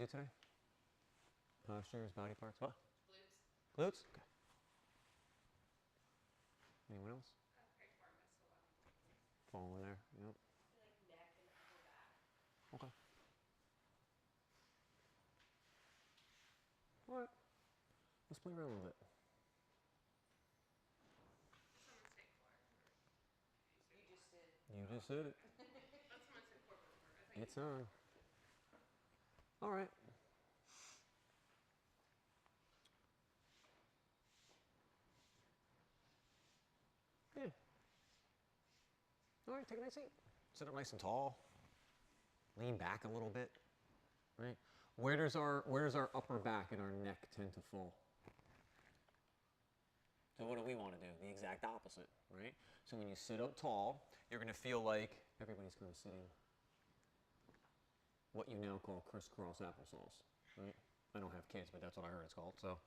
today? Postures, body parts, what? Glutes. Glutes? Okay. Anyone else? Fall over there, yep. Like neck and upper back. Okay. All right. Let's play around a little bit. Someone say core. You just did. You just did it. That's someone say core before. I think It's on. All right. Yeah. All right, take a nice seat. Sit up nice and tall. Lean back a little bit. Right? Where does our upper back and our neck tend to fall? So what do we want to do? The exact opposite, right? So when you sit up tall, you're going to feel like everybody's kind of sitting what you now call crisscross applesauce, right? I don't have kids, but that's what I heard it's called. So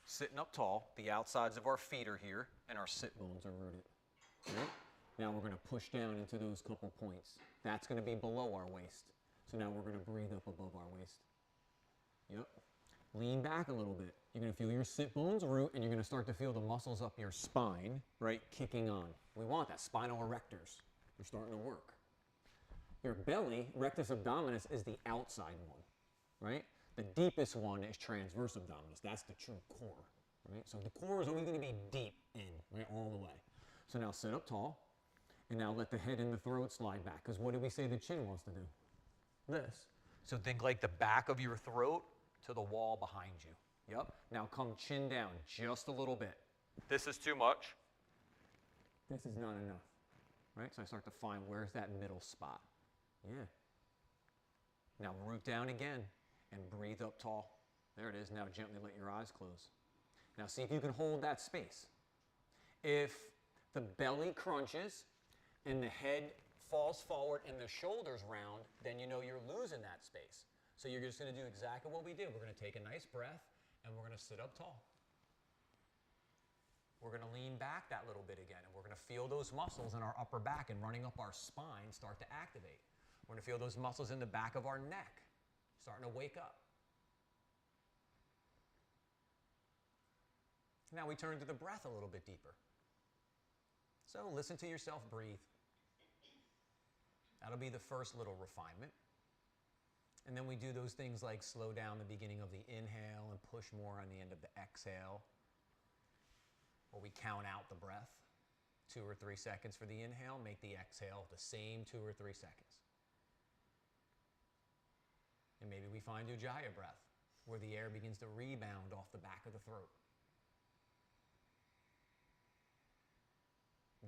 sitting up tall, the outsides of our feet are here, and our sit bones are rooted. Right? Now we're going to push down into those couple points. That's going to be below our waist. So now we're going to breathe up above our waist. Yep. Lean back a little bit. You're going to feel your sit bones root, and you're going to start to feel the muscles up your spine, right, kicking on. We want that. Spinal erectors. They're starting to work. Your belly, rectus abdominis, is the outside one, right? The deepest one is transverse abdominis. That's the true core, right? So the core is only going to be deep in, right, all the way. So now sit up tall, and now let the head and the throat slide back. Because what do we say the chin wants to do? This. So think like the back of your throat to the wall behind you. Yep. Now come chin down just a little bit. This is too much. This is not enough, right? So I start to find where's that middle spot. Yeah. Now root down again and breathe up tall. There it is. Now gently let your eyes close. Now see if you can hold that space. If the belly crunches and the head falls forward and the shoulders round, then you know you're losing that space. So you're just going to do exactly what we did. We're going to take a nice breath and we're going to sit up tall. We're going to lean back that little bit again, and we're going to feel those muscles in our upper back and running up our spine start to activate. We're going to feel those muscles in the back of our neck starting to wake up. Now we turn to the breath a little bit deeper. So listen to yourself breathe. That'll be the first little refinement. And then we do those things like slow down the beginning of the inhale and push more on the end of the exhale. Or we count out the breath. 2 or 3 seconds for the inhale, make the exhale the same 2 or 3 seconds. And maybe we find Ujjayi breath, where the air begins to rebound off the back of the throat.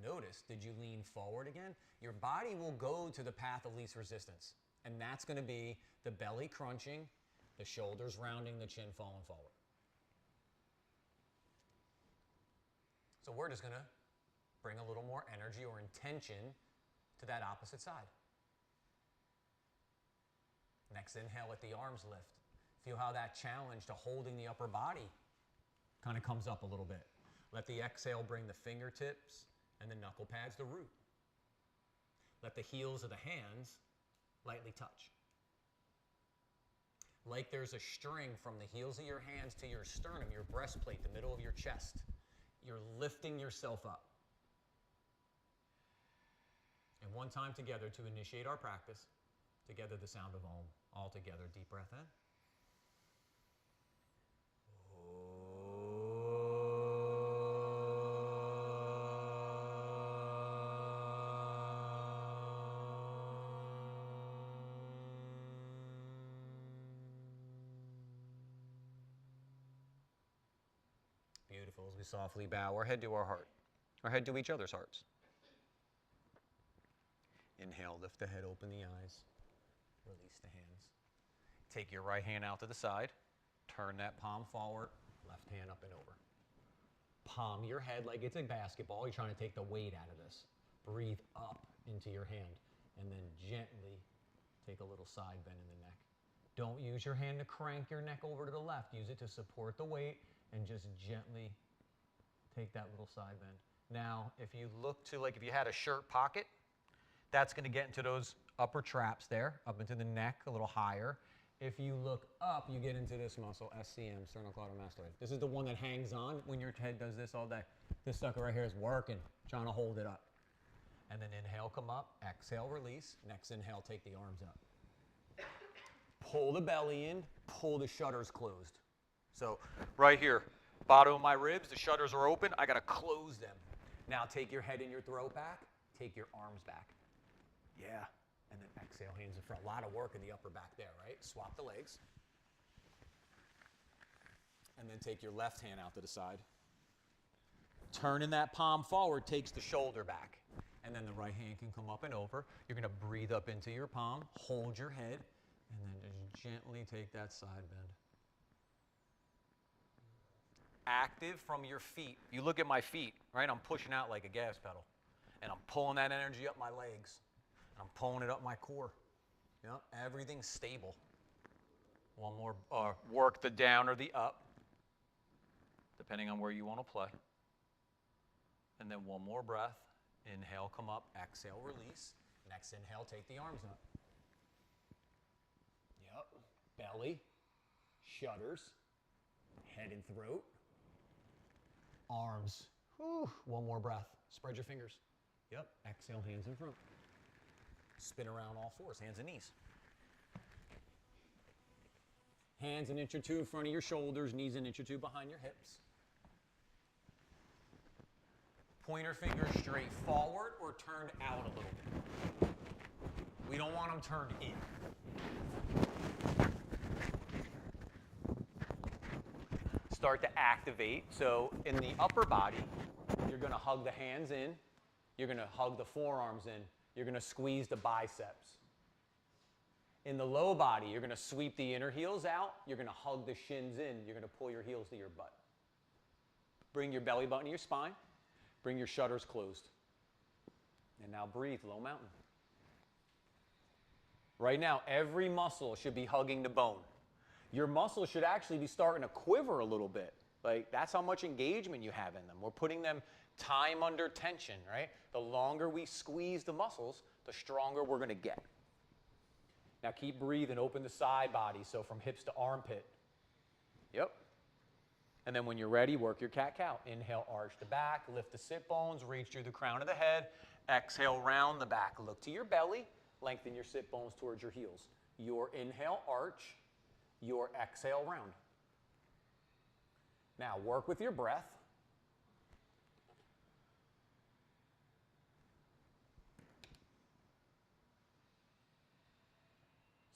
Notice, did you lean forward again? Your body will go to the path of least resistance. And that's going to be the belly crunching, the shoulders rounding, the chin falling forward. So we're just going to bring a little more energy or intention to that opposite side. Next inhale, let the arms lift. Feel how that challenge to holding the upper body kind of comes up a little bit. Let the exhale bring the fingertips and the knuckle pads to root. Let the heels of the hands lightly touch. Like there's a string from the heels of your hands to your sternum, your breastplate, the middle of your chest. You're lifting yourself up. And one time together to initiate our practice, together the sound of Om. All together, deep breath in. Beautiful. As we softly bow our head to our heart, our head to each other's hearts. Inhale, lift the head, open the eyes, release the hands. Take your right hand out to the side, turn that palm forward, left hand up and over. Palm your head like it's a basketball. You're trying to take the weight out of this. Breathe up into your hand and then gently take a little side bend in the neck. Don't use your hand to crank your neck over to the left. Use it to support the weight and just gently take that little side bend. Now, if you look to, like if you had a shirt pocket, that's going to get into those upper traps there, up into the neck a little higher. If you look up, you get into this muscle, SCM, sternocleidomastoid. This is the one that hangs on when your head does this all day. This sucker right here is working, trying to hold it up. And then inhale, come up, exhale, release. Next inhale, take the arms up. Pull the belly in, pull the shutters closed. So right here, bottom of my ribs, the shutters are open, I gotta close them. Now take your head and your throat back, take your arms back. Yeah, and then exhale, hands in front. A lot of work in the upper back there, right? Swap the legs. And then take your left hand out to the side. Turning that palm forward takes the shoulder back. And then the right hand can come up and over. You're gonna breathe up into your palm, hold your head, and then just gently take that side bend. Active from your feet. You look at my feet, right? I'm pushing out like a gas pedal. And I'm pulling that energy up my legs. And I'm pulling it up my core. Yep, everything's stable. One more, work the down or the up, depending on where you want to play. And then one more breath. Inhale, come up, exhale, release. Next inhale, take the arms up. Yep, belly, shutters, head and throat. Arms. Whew. One more breath. Spread your fingers. Yep. Exhale, hands in front. Spin around all fours, hands and knees. Hands an inch or two in front of your shoulders, knees an inch or two behind your hips. Pointer fingers straight forward or turned out a little bit. We don't want them turned in. Start to activate. So in the upper body, you're going to hug the hands in. You're going to hug the forearms in. You're going to squeeze the biceps. In the low body, you're going to sweep the inner heels out. You're going to hug the shins in. You're going to pull your heels to your butt. Bring your belly button to your spine. Bring your shutters closed. And now breathe, low mountain. Right now, every muscle should be hugging the bone. Your muscles should actually be starting to quiver a little bit. Like, that's how much engagement you have in them. We're putting them time under tension, right? The longer we squeeze the muscles, the stronger we're going to get. Now keep breathing, open the side body, so from hips to armpit. Yep. And then when you're ready, work your cat-cow. Inhale, arch the back, lift the sit bones, reach through the crown of the head. Exhale, round the back. Look to your belly, lengthen your sit bones towards your heels. Your inhale, arch. Your exhale, round. Now work with your breath.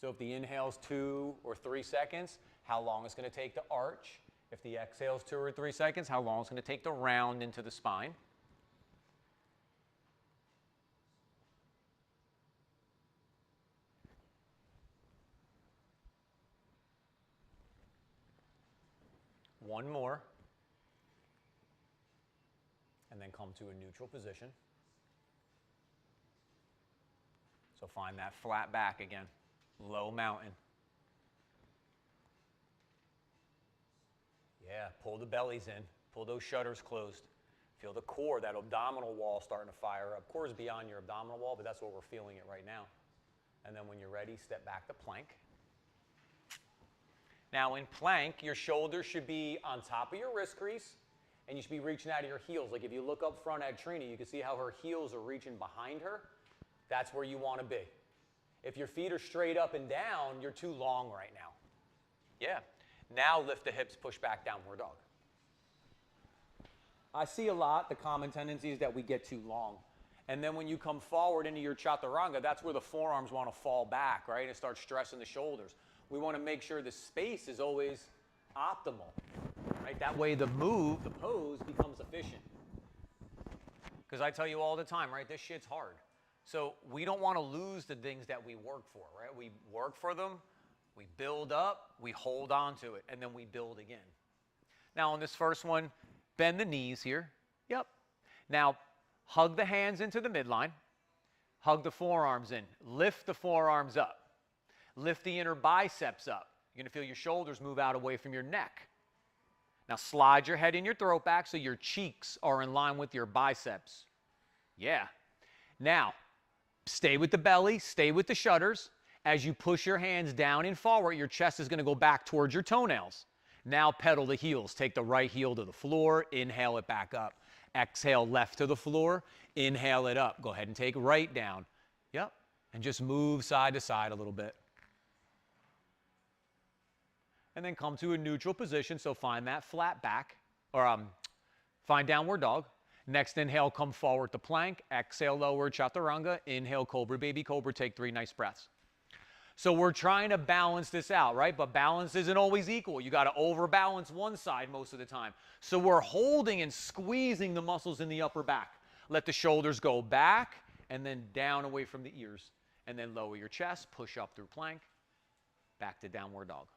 So if the inhale is 2 or 3 seconds, how long it's going to take to arch? If the exhale is 2 or 3 seconds, how long it's going to take to round into the spine? One more. And then come to a neutral position. So find that flat back again. Low mountain. Yeah, pull the bellies in. Pull those shutters closed. Feel the core, that abdominal wall starting to fire up. Core is beyond your abdominal wall, but that's where we're feeling it right now. And then when you're ready, step back to plank. Now in plank, your shoulders should be on top of your wrist crease, and you should be reaching out of your heels. Like if you look up front at Trina, you can see how her heels are reaching behind her. That's where you want to be. If your feet are straight up and down, you're too long right now. Yeah. Now lift the hips, push back, downward dog. I see a lot, the common tendency is that we get too long. And then when you come forward into your chaturanga, that's where the forearms want to fall back, right? And start stressing the shoulders. We want to make sure the space is always optimal, right? That way the move, the pose becomes efficient. Because I tell you all the time, right? This shit's hard. So we don't want to lose the things that we work for, right? We work for them, we build up, we hold on to it, and then we build again. Now on this first one, bend the knees here. Yep. Now hug the hands into the midline. Hug the forearms in. Lift the forearms up. Lift the inner biceps up. You're going to feel your shoulders move out away from your neck. Now slide your head in your throat back so your cheeks are in line with your biceps. Yeah. Now, stay with the belly, stay with the shutters, As you push your hands down and forward, your chest is going to go back towards your toenails. Now pedal the heels. Take the right heel to the floor. Inhale it back up. Exhale left to the floor. Inhale it up. Go ahead and take right down. Yep. And just move side to side a little bit. And then come to a neutral position. So find that flat back, or find downward dog. Next inhale, come forward to plank. Exhale, lower chaturanga. Inhale, cobra, baby cobra. Take 3 nice breaths. So we're trying to balance this out, right? But balance isn't always equal. You got to overbalance one side most of the time. So we're holding and squeezing the muscles in the upper back. Let the shoulders go back and then down away from the ears. And then lower your chest, push up through plank, back to downward dog.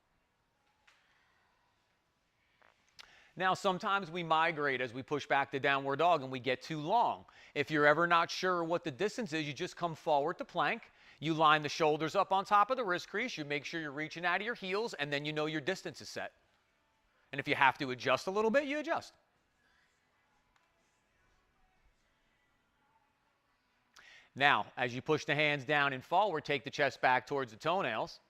Now, sometimes we migrate as we push back to downward dog and we get too long. If you're ever not sure what the distance is, you just come forward to plank. You line the shoulders up on top of the wrist crease. You make sure you're reaching out of your heels, and then you know your distance is set. And if you have to adjust a little bit, you adjust. Now, as you push the hands down and forward, take the chest back towards the toenails.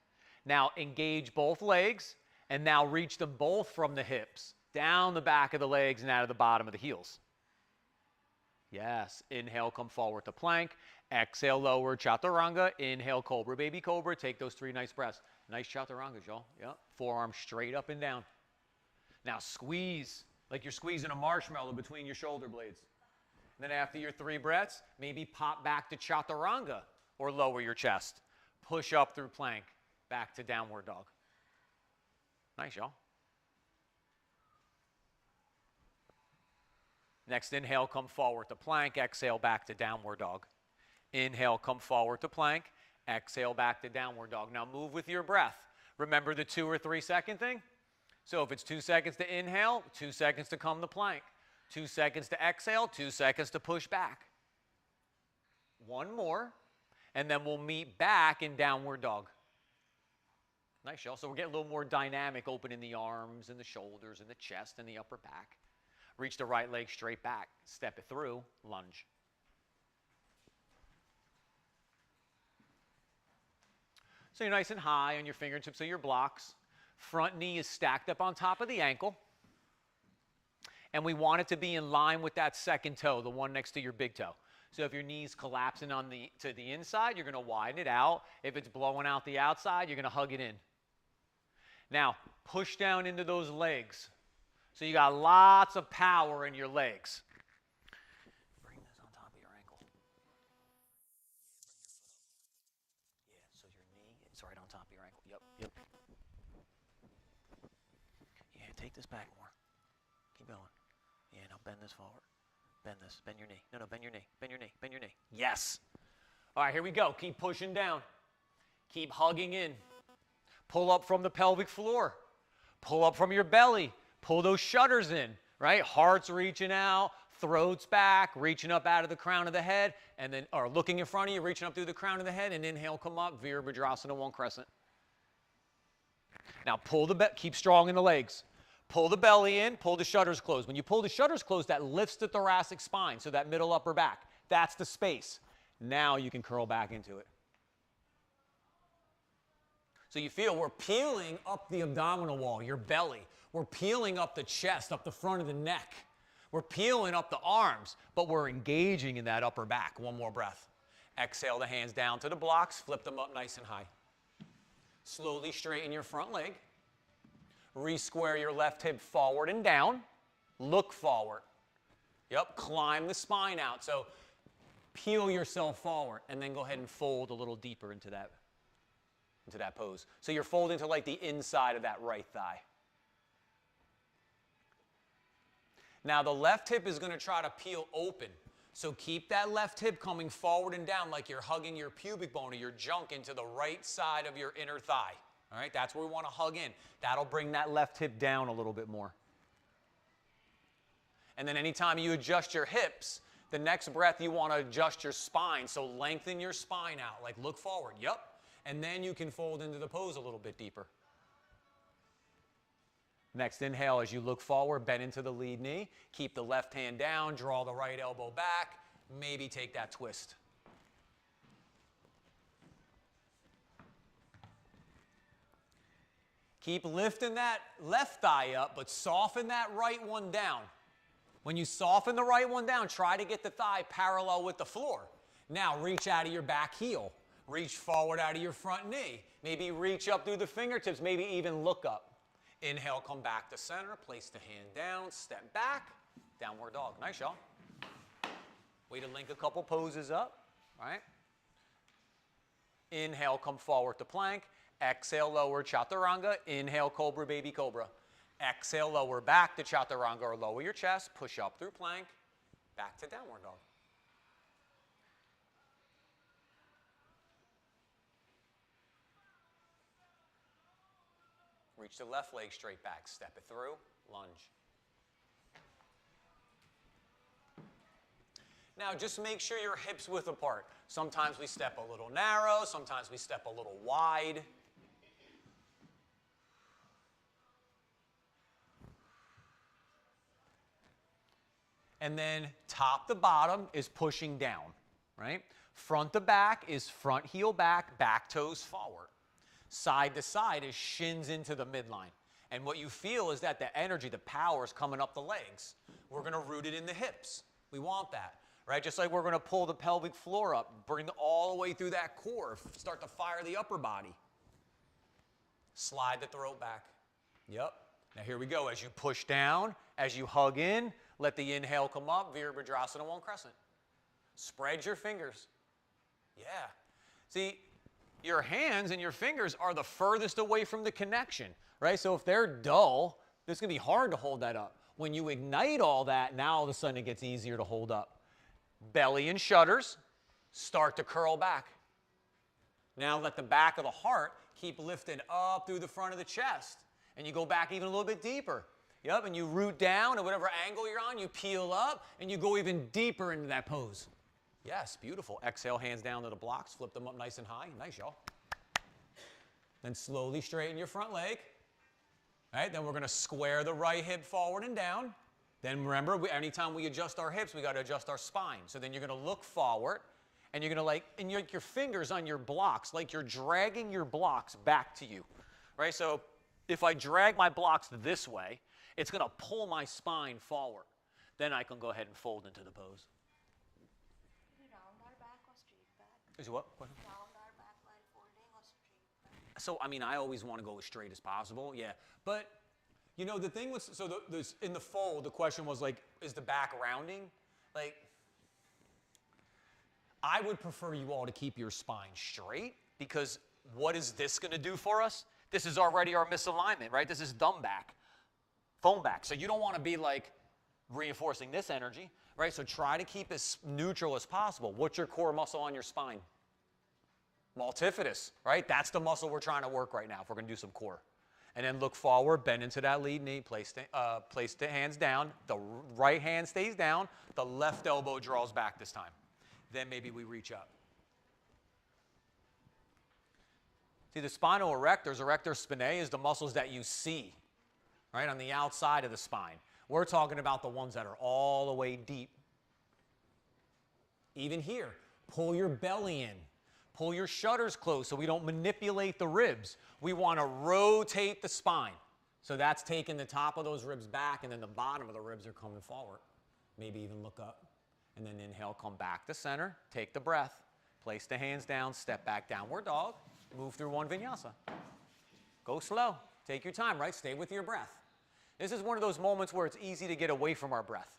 Now, engage both legs, and now reach them both from the hips, down the back of the legs and out of the bottom of the heels. Yes. Inhale, come forward to plank. Exhale, lower chaturanga. Inhale, cobra, baby cobra. Take those 3 nice breaths. Nice chaturangas, y'all. Yep. Forearms straight up and down. Now squeeze like you're squeezing a marshmallow between your shoulder blades. And then after your 3 breaths, maybe pop back to chaturanga or lower your chest. Push up through plank, back to downward dog. Nice, y'all. Next inhale, come forward to plank. Exhale, back to downward dog. Inhale, come forward to plank. Exhale, back to downward dog. Now move with your breath. Remember the 2 or 3 second thing? So if it's 2 seconds to inhale, 2 seconds to come to plank. 2 seconds to exhale, 2 seconds to push back. 1 more, and then we'll meet back in downward dog. Nice, y'all. So we're getting a little more dynamic, opening the arms and the shoulders and the chest and the upper back. Reach the right leg straight back. Step it through. Lunge. So you're nice and high on your fingertips of your blocks. Front knee is stacked up on top of the ankle. And we want it to be in line with that second toe, the one next to your big toe. So if your knee's collapsing to the inside, you're going to widen it out. If it's blowing out the outside, you're going to hug it in. Now, push down into those legs. So you got lots of power in your legs. Bring this on top of your ankle. Yeah, so your knee is right on top of your ankle. Yep. Yeah, take this back more. Keep going. Yeah, now bend this forward. Bend this. Bend your knee. No, bend your knee. Bend your knee. Bend your knee. Yes. All right, here we go. Keep pushing down. Keep hugging in. Pull up from the pelvic floor. Pull up from your belly. Pull those shutters in, right? Heart's reaching out, throat's back, reaching up out of the crown of the head, and then, or looking in front of you, reaching up through the crown of the head, and inhale, come up, Virabhadrasana, 1 crescent. Now keep strong in the legs. Pull the belly in, pull the shutters closed. When you pull the shutters closed, that lifts the thoracic spine, so that middle upper back. That's the space. Now you can curl back into it. So you feel we're peeling up the abdominal wall, your belly. We're peeling up the chest, up the front of the neck. We're peeling up the arms, but we're engaging in that upper back. 1 more breath. Exhale the hands down to the blocks, flip them up nice and high. Slowly straighten your front leg. Re-square your left hip forward and down. Look forward. Yep, climb the spine out. So peel yourself forward and then go ahead and fold a little deeper into that pose. So you're folding to like the inside of that right thigh. Now the left hip is going to try to peel open. So keep that left hip coming forward and down like you're hugging your pubic bone or your junk into the right side of your inner thigh. All right, that's where we want to hug in. That'll bring that left hip down a little bit more. And then anytime you adjust your hips, the next breath you want to adjust your spine. So lengthen your spine out, like look forward. Yep. And then you can fold into the pose a little bit deeper. Next inhale, as you look forward, bend into the lead knee. Keep the left hand down, draw the right elbow back. Maybe take that twist. Keep lifting that left thigh up, but soften that right one down. When you soften the right one down, try to get the thigh parallel with the floor. Now reach out of your back heel. Reach forward out of your front knee. Maybe reach up through the fingertips, maybe even look up. Inhale, come back to center, place the hand down, step back, downward dog. Nice, y'all. Way to link a couple poses up, right? Inhale, come forward to plank. Exhale, lower chaturanga. Inhale, cobra, baby cobra. Exhale, lower back to chaturanga or lower your chest. Push up through plank. Back to downward dog. Reach the left leg straight back. Step it through. Lunge. Now just make sure your hips width apart. Sometimes we step a little narrow. Sometimes we step a little wide. And then top to bottom is pushing down, right? Front to back is front heel back, back toes forward. Side to side is shins into the midline. And what you feel is that the energy, the power is coming up the legs. We're going to root it in the hips. We want that, right? Just like we're going to pull the pelvic floor up, bring it all the way through that core, start to fire the upper body. Slide the throat back. Yep. Now here we go. As you push down, as you hug in, let the inhale come up, Virabhadrasana 1 crescent. Spread your fingers. Yeah. See, your hands and your fingers are the furthest away from the connection, right? So if they're dull, it's going to be hard to hold that up. When you ignite all that, now all of a sudden it gets easier to hold up. Belly and shudders start to curl back. Now let the back of the heart keep lifting up through the front of the chest. And you go back even a little bit deeper. Yep, and you root down at whatever angle you're on, you peel up, and you go even deeper into that pose. Yes, beautiful. Exhale, hands down to the blocks, flip them up nice and high. Nice, y'all. Then slowly straighten your front leg. All right, then we're going to square the right hip forward and down. Then remember, anytime we adjust our hips, we got to adjust our spine. So then you're going to look forward, and you're going to and your fingers on your blocks, like you're dragging your blocks back to you. Right, so if I drag my blocks this way, it's going to pull my spine forward. Then I can go ahead and fold into the pose. Round our back or straight back? Is what? Round our back while folding or straight back? So, I mean, I always want to go as straight as possible, yeah. But, you know, the thing was, so in the fold, the question was like, is the back rounding? Like, I would prefer you all to keep your spine straight, because what is this going to do for us? This is already our misalignment, right? This is thumb back, phone back. So you don't want to be like reinforcing this energy, right? So try to keep as neutral as possible. What's your core muscle on your spine? Multifidus, right? That's the muscle we're trying to work right now if we're going to do some core. And then look forward, bend into that lead knee, place the hands down. The right hand stays down. The left elbow draws back this time. Then maybe we reach up. See, the spinal erectors, erector spinae, is the muscles that you see, right, on the outside of the spine. We're talking about the ones that are all the way deep. Even here, pull your belly in. Pull your shutters close so we don't manipulate the ribs. We want to rotate the spine. So that's taking the top of those ribs back, and then the bottom of the ribs are coming forward. Maybe even look up. And then inhale, come back to center. Take the breath. Place the hands down. Step back, downward dog. Move through one vinyasa. Go slow. Take your time, right? Stay with your breath. This is one of those moments where it's easy to get away from our breath.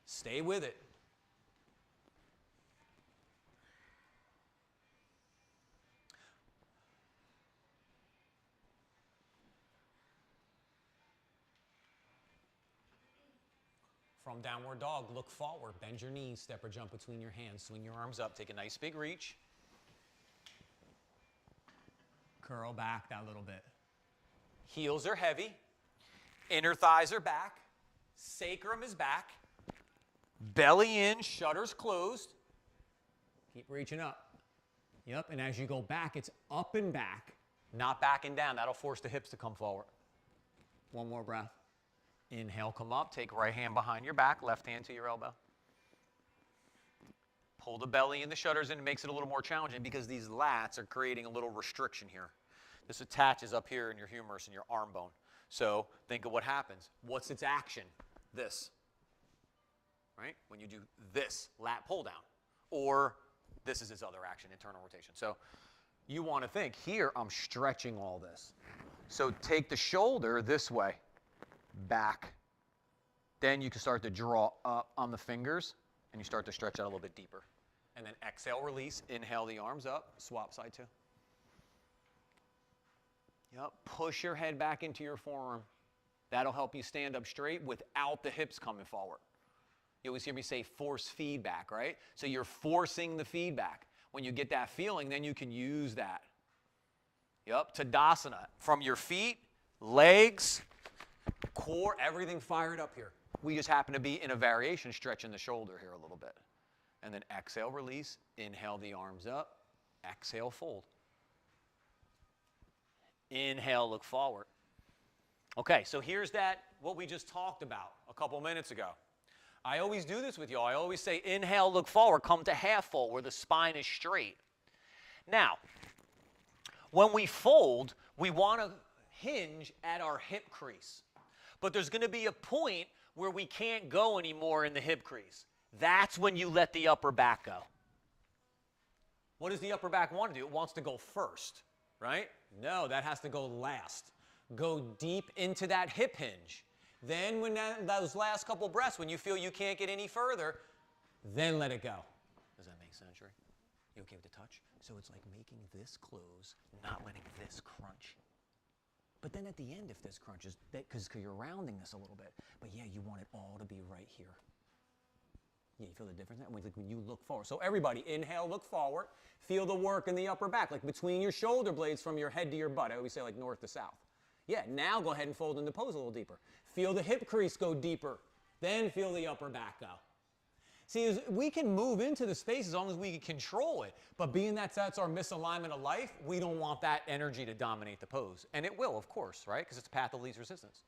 Stay with it. From downward dog, look forward, bend your knees, step or jump between your hands, swing your arms up, take a nice big reach. Curl back that little bit. Heels are heavy, inner thighs are back, sacrum is back, belly in, shutters closed. Keep reaching up. Yep, and as you go back, it's up and back, not back and down. That'll force the hips to come forward. One more breath. Inhale, come up, take right hand behind your back, left hand to your elbow. Pull the belly and the shutters in. It makes it a little more challenging because these lats are creating a little restriction here. This attaches up here in your humerus and your arm bone. So think of what happens. What's its action? This. Right? When you do this, lat pull down. Or this is its other action, internal rotation. So you want to think, here I'm stretching all this. So take the shoulder this way, back. Then you can start to draw up on the fingers, and you start to stretch out a little bit deeper. And then exhale, release. Inhale the arms up. Swap side two. Yep. Push your head back into your forearm. That'll help you stand up straight without the hips coming forward. You always hear me say force feedback, right? So you're forcing the feedback. When you get that feeling, then you can use that. Yep. Tadasana. From your feet, legs, core, everything fired up here. We just happen to be in a variation, stretching the shoulder here a little bit. And then exhale, release. Inhale the arms up. Exhale, fold. Inhale, look forward. Okay, so here's that, what we just talked about a couple minutes ago. I always do this with y'all. I always say inhale, look forward, come to half fold where the spine is straight. Now, when we fold, we want to hinge at our hip crease. But there's going to be a point where we can't go anymore in the hip crease. That's when you let the upper back go. What does the upper back want to do? It wants to go first, right? No, that has to go last. Go deep into that hip hinge. Then when those last couple breaths, when you feel you can't get any further, then let it go. Does that make sense, Sherry? You okay with the touch? So it's like making this close, not letting this crunch. But then at the end, if this crunches, because you're rounding this a little bit, but yeah, you want it all to be right here. Yeah, you feel the difference? Like when you look forward. So everybody, inhale, look forward. Feel the work in the upper back, like between your shoulder blades from your head to your butt. I always say like north to south. Yeah, now go ahead and fold into pose a little deeper. Feel the hip crease go deeper. Then feel the upper back go. See, we can move into the space as long as we can control it. But being that that's our misalignment of life, we don't want that energy to dominate the pose. And it will, of course, right? Because it's the path of least resistance.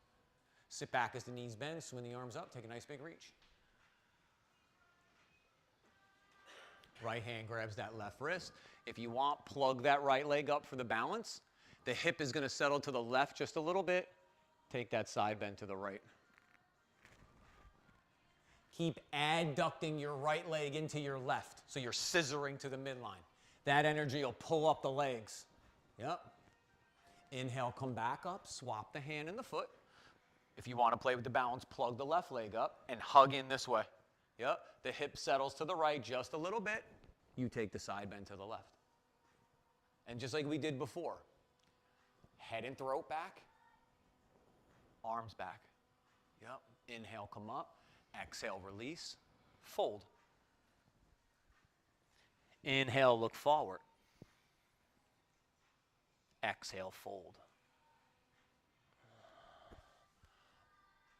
Sit back as the knees bend, swing the arms up, take a nice big reach. Right hand grabs that left wrist. If you want, plug that right leg up for the balance. The hip is going to settle to the left just a little bit. Take that side bend to the right. Keep adducting your right leg into your left, so you're scissoring to the midline. That energy will pull up the legs. Yep. Inhale, come back up, swap the hand and the foot. If you want to play with the balance, plug the left leg up and hug in this way. Yep. The hip settles to the right just a little bit. You take the side bend to the left. And just like we did before, head and throat back, arms back. Yep. Inhale, come up. Exhale, release. Fold. Inhale, look forward. Exhale, fold.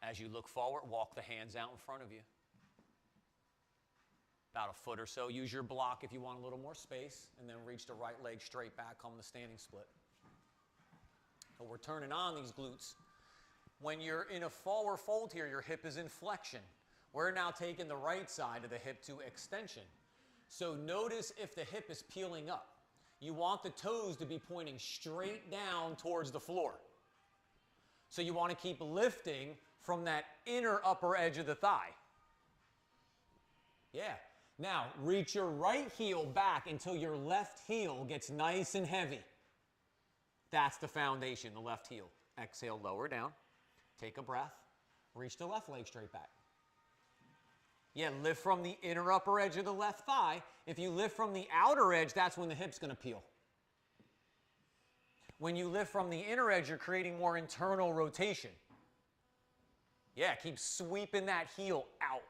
As you look forward, walk the hands out in front of you. About a foot or so. Use your block if you want a little more space. And then reach the right leg straight back, come the standing split. So we're turning on these glutes. When you're in a forward fold here, your hip is in flexion. We're now taking the right side of the hip to extension. So notice if the hip is peeling up. You want the toes to be pointing straight down towards the floor. So you want to keep lifting from that inner upper edge of the thigh. Yeah. Now, reach your right heel back until your left heel gets nice and heavy. That's the foundation, the left heel. Exhale, lower down. Take a breath. Reach the left leg straight back. Yeah, lift from the inner upper edge of the left thigh. If you lift from the outer edge, that's when the hip's going to peel. When you lift from the inner edge, you're creating more internal rotation. Yeah, keep sweeping that heel out.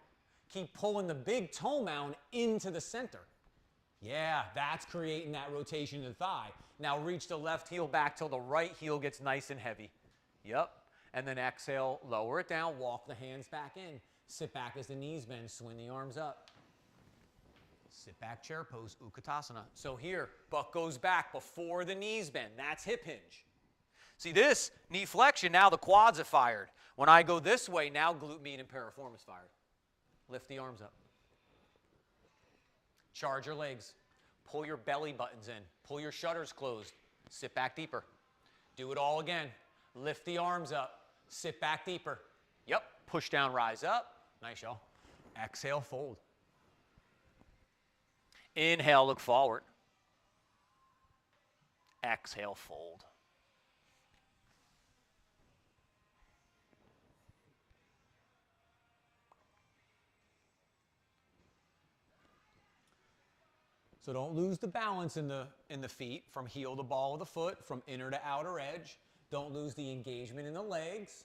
Keep pulling the big toe mound into the center. Yeah, that's creating that rotation of the thigh. Now reach the left heel back till the right heel gets nice and heavy. Yep. And then exhale, lower it down, walk the hands back in. Sit back as the knees bend, swing the arms up. Sit back chair pose, Utkatasana. So here, butt goes back before the knees bend. That's hip hinge. See this, knee flexion, now the quads are fired. When I go this way, now glute med and piriform is fired. Lift the arms up. Charge your legs. Pull your belly buttons in. Pull your shutters closed. Sit back deeper. Do it all again. Lift the arms up. Sit back deeper. Yep. Push down, rise up. Nice, y'all. Exhale, fold. Inhale, look forward. Exhale, fold. So don't lose the balance in the feet from heel to ball of the foot, from inner to outer edge. Don't lose the engagement in the legs.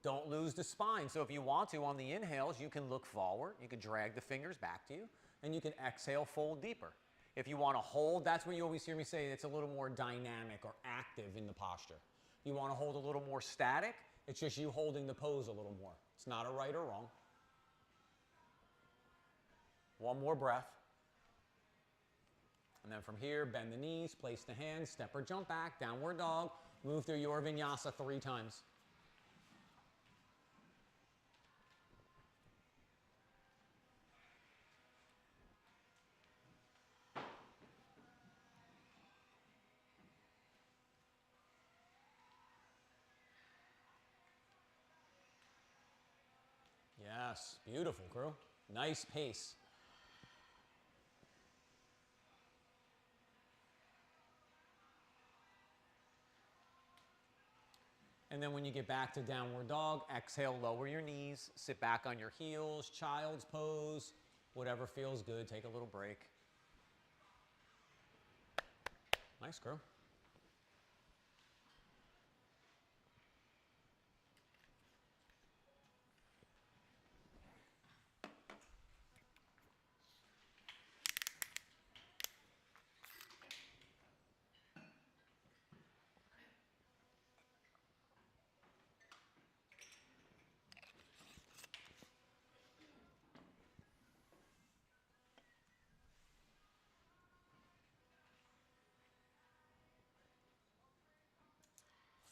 Don't lose the spine. So if you want to, on the inhales, you can look forward. You can drag the fingers back to you, and you can exhale, fold deeper. If you want to hold, that's where you always hear me say it's a little more dynamic or active in the posture. You want to hold a little more static, it's just you holding the pose a little more. It's not a right or wrong. One more breath. And then from here, bend the knees, place the hands, step or jump back, downward dog. Move through your vinyasa 3 times. Yes, beautiful, crew. Nice pace. And then when you get back to downward dog, exhale, lower your knees, sit back on your heels, child's pose, whatever feels good, take a little break. Nice, crew.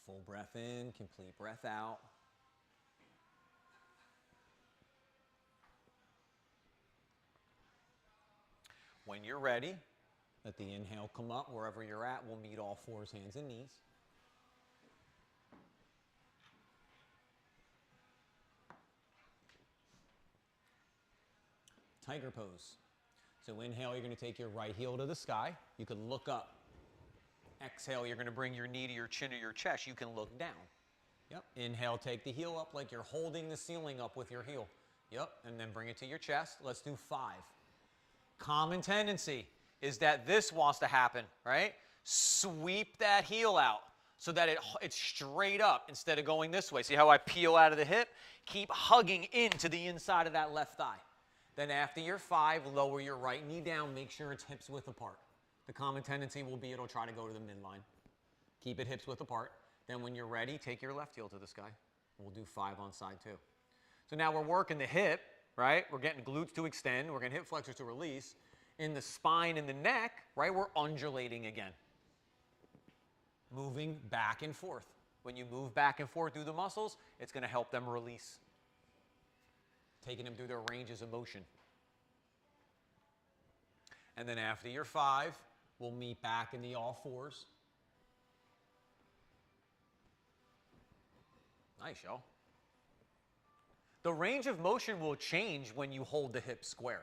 Full breath in, complete breath out. When you're ready, let the inhale come up wherever you're at. We'll meet all fours, hands and knees. Tiger pose. So inhale, you're going to take your right heel to the sky. You can look up. Exhale, you're going to bring your knee to your chin or your chest. You can look down. Yep. Inhale, take the heel up like you're holding the ceiling up with your heel. Yep. And then bring it to your chest. Let's do 5. Common tendency is that this wants to happen, right? Sweep that heel out so that it's straight up instead of going this way. See how I peel out of the hip? Keep hugging into the inside of that left thigh. Then after your 5, lower your right knee down. Make sure it's hips width apart. The common tendency will be it'll try to go to the midline. Keep it hips width apart. Then when you're ready, take your left heel to the sky. We'll do 5 on side 2. So now we're working the hip, right? We're getting glutes to extend. We're getting hip flexors to release. In the spine and the neck, right, we're undulating again. Moving back and forth. When you move back and forth through the muscles, it's going to help them release. Taking them through their ranges of motion. And then after your 5, we'll meet back in the all fours. Nice, y'all. The range of motion will change when you hold the hip square.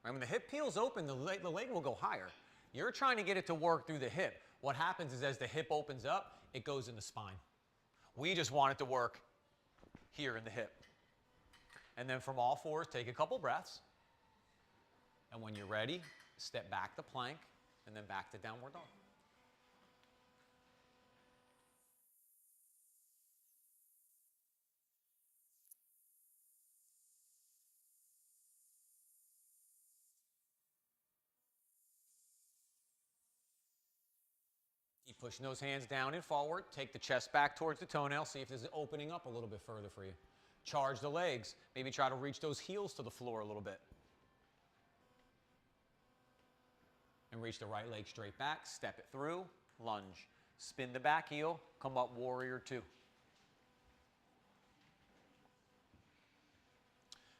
Right? When the hip peels open, the leg will go higher. You're trying to get it to work through the hip. What happens is as the hip opens up, it goes in the spine. We just want it to work here in the hip. And then from all fours, take a couple breaths. And when you're ready, step back to plank, and then back to downward dog. Keep pushing those hands down and forward. Take the chest back towards the toenail. See if there's an opening up a little bit further for you. Charge the legs. Maybe try to reach those heels to the floor a little bit. And reach the right leg straight back. Step it through. Lunge. Spin the back heel. Come up, warrior 2.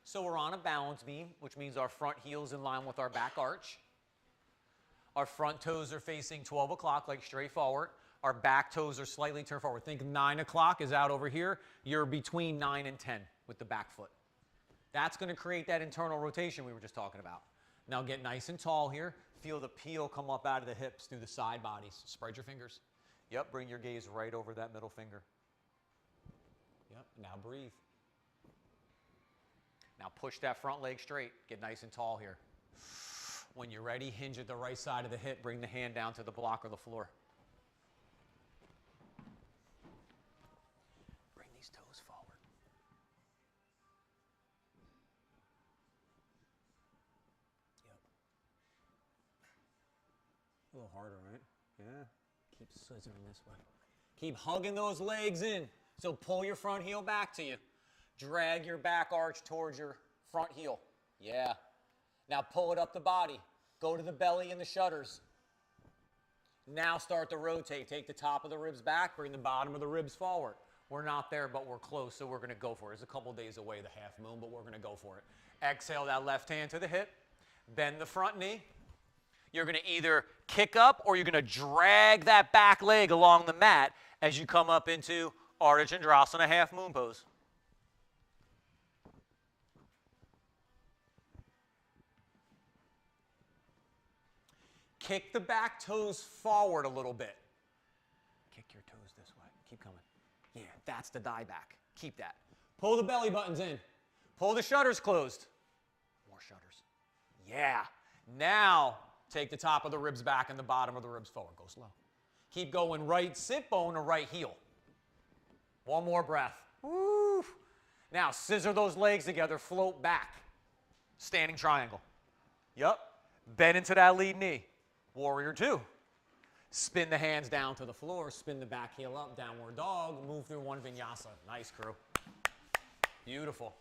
So we're on a balance beam, which means our front heel's in line with our back arch. Our front toes are facing 12 o'clock, like straight forward. Our back toes are slightly turned forward. Think 9 o'clock is out over here. You're between 9 and 10 with the back foot. That's going to create that internal rotation we were just talking about. Now get nice and tall here. Feel the peel come up out of the hips through the side bodies. Spread your fingers. Yep, bring your gaze right over that middle finger. Yep, now breathe. Now push that front leg straight. Get nice and tall here. When you're ready, hinge at the right side of the hip. Bring the hand down to the block or the floor. Bring these toes forward. Yep. A little harder, right? Yeah. Keep scissoring this way. Keep hugging those legs in. So pull your front heel back to you. Drag your back arch towards your front heel. Yeah. Now pull it up the body. Go to the belly and the shutters. Now start to rotate. Take the top of the ribs back. Bring the bottom of the ribs forward. We're not there, but we're close, so we're going to go for it. It's a couple days away, the half moon, but we're going to go for it. Exhale that left hand to the hip. Bend the front knee. You're going to either kick up or you're going to drag that back leg along the mat as you come up into Ardha Chandrasana half moon pose. Kick the back toes forward a little bit. Kick your toes this way. Keep coming. Yeah, that's the die back. Keep that. Pull the belly buttons in. Pull the shutters closed. More shutters. Yeah. Now, take the top of the ribs back and the bottom of the ribs forward. Go slow. Keep going right sit bone or right heel. One more breath. Woo. Now, scissor those legs together. Float back. Standing triangle. Yup. Bend into that lead knee. Warrior two. Spin the hands down to the floor. Spin the back heel up. Downward dog. Move through one vinyasa. Nice, crew. Beautiful.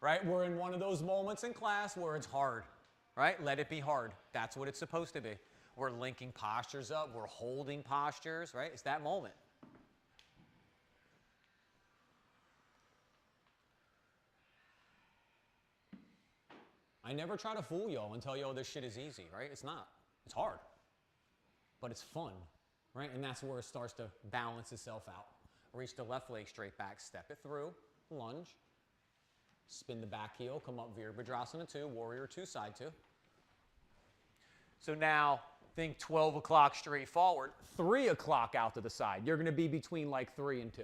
Right? We're in one of those moments in class where it's hard. Right? Let it be hard. That's what it's supposed to be. We're linking postures up. We're holding postures. Right? It's that moment. I never try to fool y'all and tell y'all this shit is easy, right? It's not. It's hard. But it's fun, right? And that's where it starts to balance itself out. Reach the left leg straight back, step it through, lunge. Spin the back heel, come up Virabhadrasana 2, Warrior 2, side 2. So now, think 12 o'clock straight forward, 3 o'clock out to the side. You're going to be between like 3 and 2.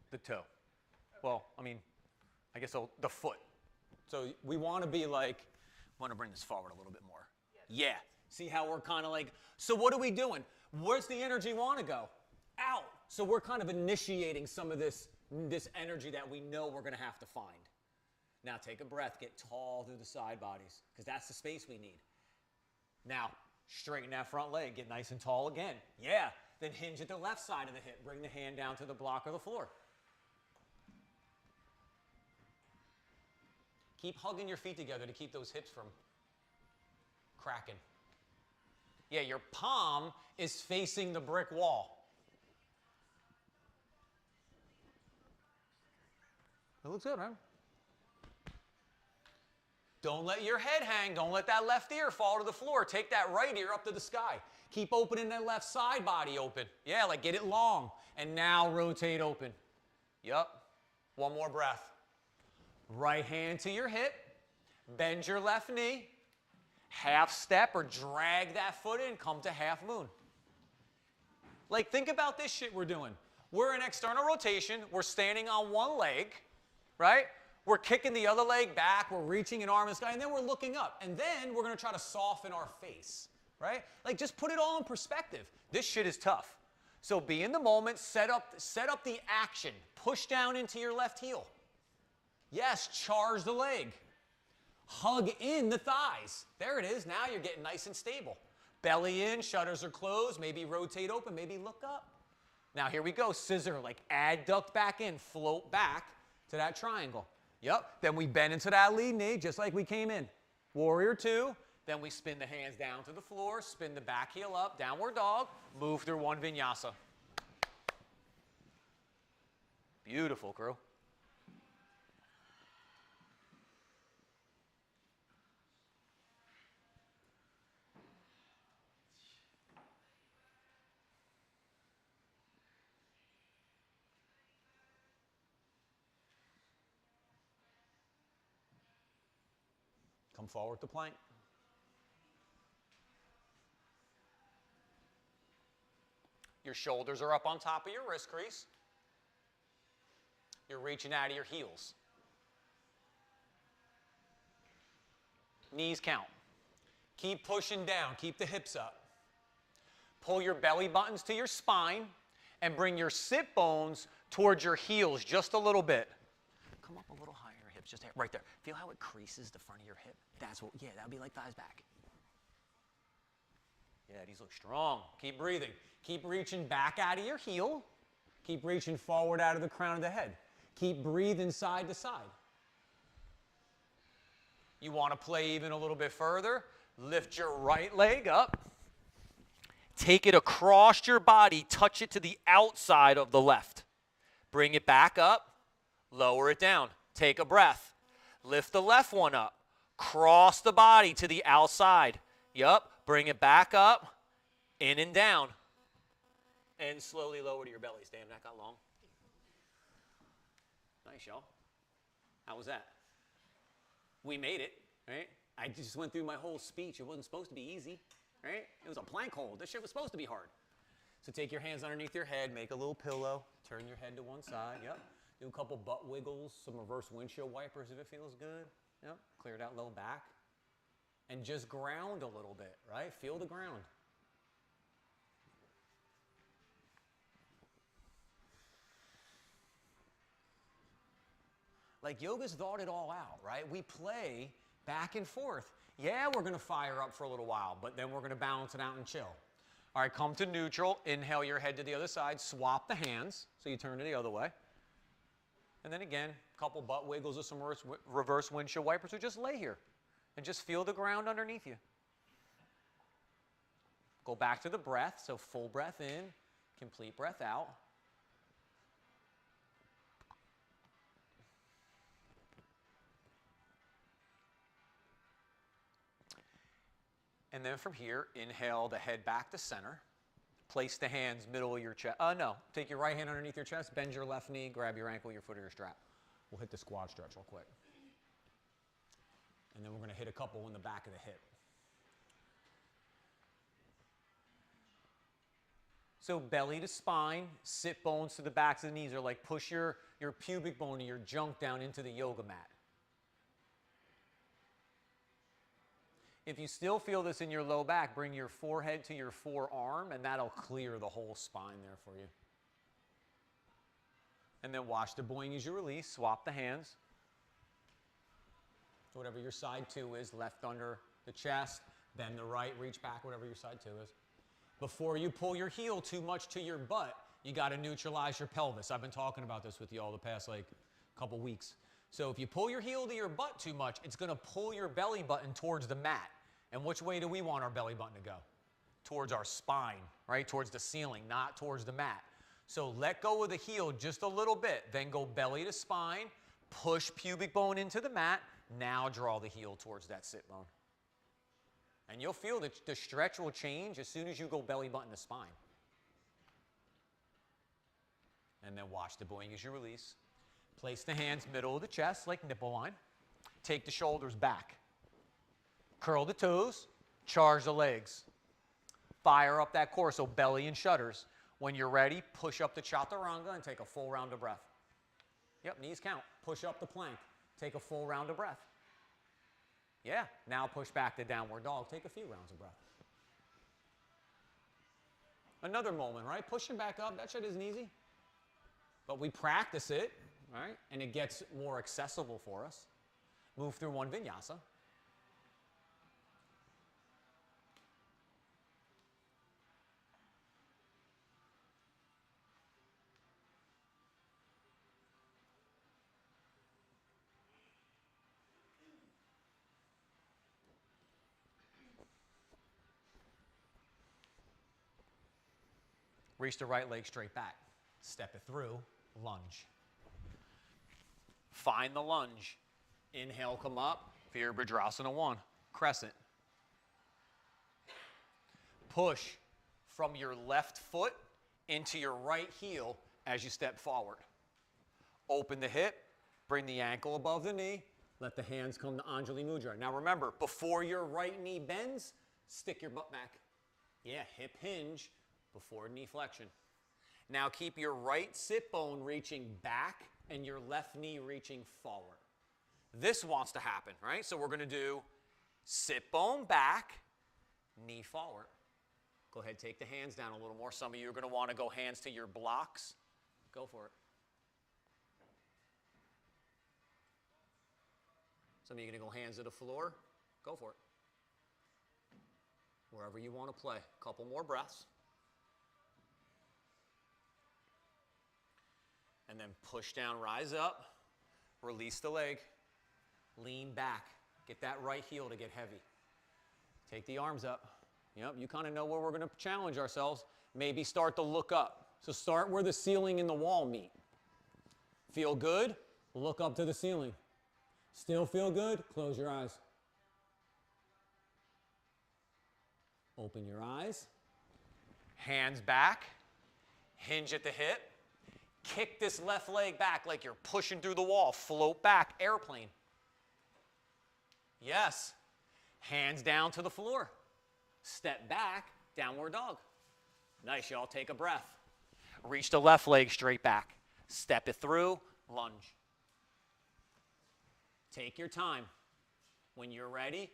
The toe. Well, I mean, I guess the foot. So we want to be like, want to bring this forward a little bit more. Yes. Yeah. See how we're kind of like, so what are we doing? Where's the energy want to go? Out. So we're kind of initiating some of this energy that we know we're going to have to find. Now take a breath, get tall through the side bodies, because that's the space we need. Now, straighten that front leg, get nice and tall again. Yeah. Then hinge at the left side of the hip. Bring the hand down to the block or the floor. Keep hugging your feet together to keep those hips from cracking. Yeah, your palm is facing the brick wall. It looks good, right? Don't let your head hang. Don't let that left ear fall to the floor. Take that right ear up to the sky. Keep opening that left side body open. Yeah, like get it long. And now rotate open. Yup. One more breath. Right hand to your hip. Bend your left knee. Half step or drag that foot in. Come to half moon. Like think about this shit we're doing. We're in external rotation. We're standing on one leg, right? We're kicking the other leg back. We're reaching an arm in the sky. And then we're looking up. And then we're going to try to soften our face, right? Like just put it all in perspective. This shit is tough. So be in the moment. Set up the action. Push down into your left heel. Yes, charge the leg. Hug in the thighs. There it is. Now you're getting nice and stable. Belly in, shutters are closed. Maybe rotate open, maybe look up. Now here we go. Scissor, like adduct back in, float back to that triangle. Yep. Then we bend into that lead knee just like we came in. Warrior 2, Then we spin the hands down to the floor, spin the back heel up, downward dog, move through one vinyasa. Beautiful, crew. Come forward to plank. Your shoulders are up on top of your wrist crease. You're reaching out of your heels. Knees count. Keep pushing down. Keep the hips up. Pull your belly buttons to your spine and bring your sit bones towards your heels just a little bit. Come up a little higher, hips just right there. Feel how it creases the front of your hip? That's what, yeah, that would be like thighs back. Yeah, these look strong. Keep breathing. Keep reaching back out of your heel. Keep reaching forward out of the crown of the head. Keep breathing side to side. You want to play even a little bit further? Lift your right leg up. Take it across your body. Touch it to the outside of the left. Bring it back up. Lower it down. Take a breath. Lift the left one up. Cross the body to the outside. Yup. Bring it back up. In and down. And slowly lower to your belly. Damn, that got long. Nice, y'all. How was that? We made it, right? I just went through my whole speech. It wasn't supposed to be easy, right? It was a plank hold. This shit was supposed to be hard. So take your hands underneath your head, make a little pillow, turn your head to one side, yep. Do a couple butt wiggles, some reverse windshield wipers if it feels good, yep. Clear that low back. And just ground a little bit, right? Feel the ground. Like yoga's thought it all out, right? We play back and forth. Yeah, we're going to fire up for a little while, but then we're going to balance it out and chill. All right, come to neutral. Inhale your head to the other side. Swap the hands, so you turn to the other way. And then again, a couple butt wiggles or some reverse windshield wipers. So just lay here and just feel the ground underneath you. Go back to the breath, so full breath in, complete breath out. And then from here, inhale the head back to center. Place the hands middle of your chest. No, take your right hand underneath your chest, bend your left knee, grab your ankle, your foot, or your strap. We'll hit the squat stretch real quick. And then we're going to hit a couple in the back of the hip. So belly to spine, sit bones to the backs of the knees, or like push your pubic bone or your junk down into the yoga mat. If you still feel this in your low back, bring your forehead to your forearm, and that'll clear the whole spine there for you. And then watch the boing as you release. Swap the hands. So whatever your side two is, left under the chest, bend the right, reach back, whatever your side two is. Before you pull your heel too much to your butt, you got to neutralize your pelvis. I've been talking about this with you all the past couple weeks. So if you pull your heel to your butt too much, it's going to pull your belly button towards the mat. And which way do we want our belly button to go? Towards our spine, right? Towards the ceiling, not towards the mat. So let go of the heel just a little bit. Then go belly to spine, push pubic bone into the mat. Now draw the heel towards that sit bone. And you'll feel that the stretch will change as soon as you go belly button to spine. And then watch the boing as you release. Place the hands middle of the chest like nipple line. Take the shoulders back. Curl the toes. Charge the legs. Fire up that core, so belly and shudders. When you're ready, push up the chaturanga and take a full round of breath. Yep, knees count. Push up the plank. Take a full round of breath. Yeah, now push back the downward dog. Take a few rounds of breath. Another moment, right? Pushing back up, that shit isn't easy. But we practice it, right? And it gets more accessible for us. Move through one vinyasa. Reach the right leg straight back. Step it through, lunge. Find the lunge. Inhale, come up, Virabhadrasana 1, crescent. Push from your left foot into your right heel as you step forward. Open the hip, bring the ankle above the knee, let the hands come to Anjali Mudra. Now remember, before your right knee bends, stick your butt back. Yeah, hip hinge before knee flexion. Now keep your right sit bone reaching back and your left knee reaching forward. This wants to happen, right? So we're going to do sit bone back, knee forward. Go ahead, take the hands down a little more. Some of you are going to want to go hands to your blocks. Go for it. Some of you are going to go hands to the floor. Go for it. Wherever you want to play. A couple more breaths. And then push down, rise up, release the leg, lean back. Get that right heel to get heavy. Take the arms up. Yep, you kind of know where we're going to challenge ourselves. Maybe start to look up. So start where the ceiling and the wall meet. Feel good? Look up to the ceiling. Still feel good? Close your eyes. Open your eyes. Hands back. Hinge at the hip. Kick this left leg back like you're pushing through the wall. Float back, airplane. Yes. Hands down to the floor. Step back, downward dog. Nice, y'all. Take a breath. Reach the left leg straight back. Step it through, lunge. Take your time. When you're ready,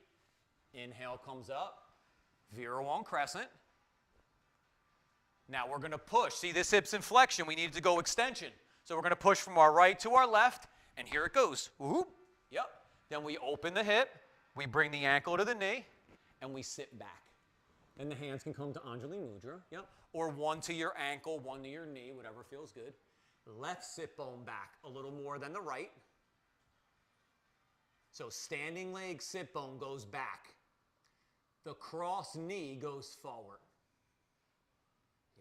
inhale comes up. Vira 1 crescent. Now we're going to push. See this hip's in flexion. We need to go extension. So we're going to push from our right to our left, and here it goes. Whoop. Yep. Then we open the hip, we bring the ankle to the knee, and we sit back. And the hands can come to Anjali Mudra. Yep. Or one to your ankle, one to your knee, whatever feels good. Left sit bone back a little more than the right. So standing leg sit bone goes back. The cross knee goes forward.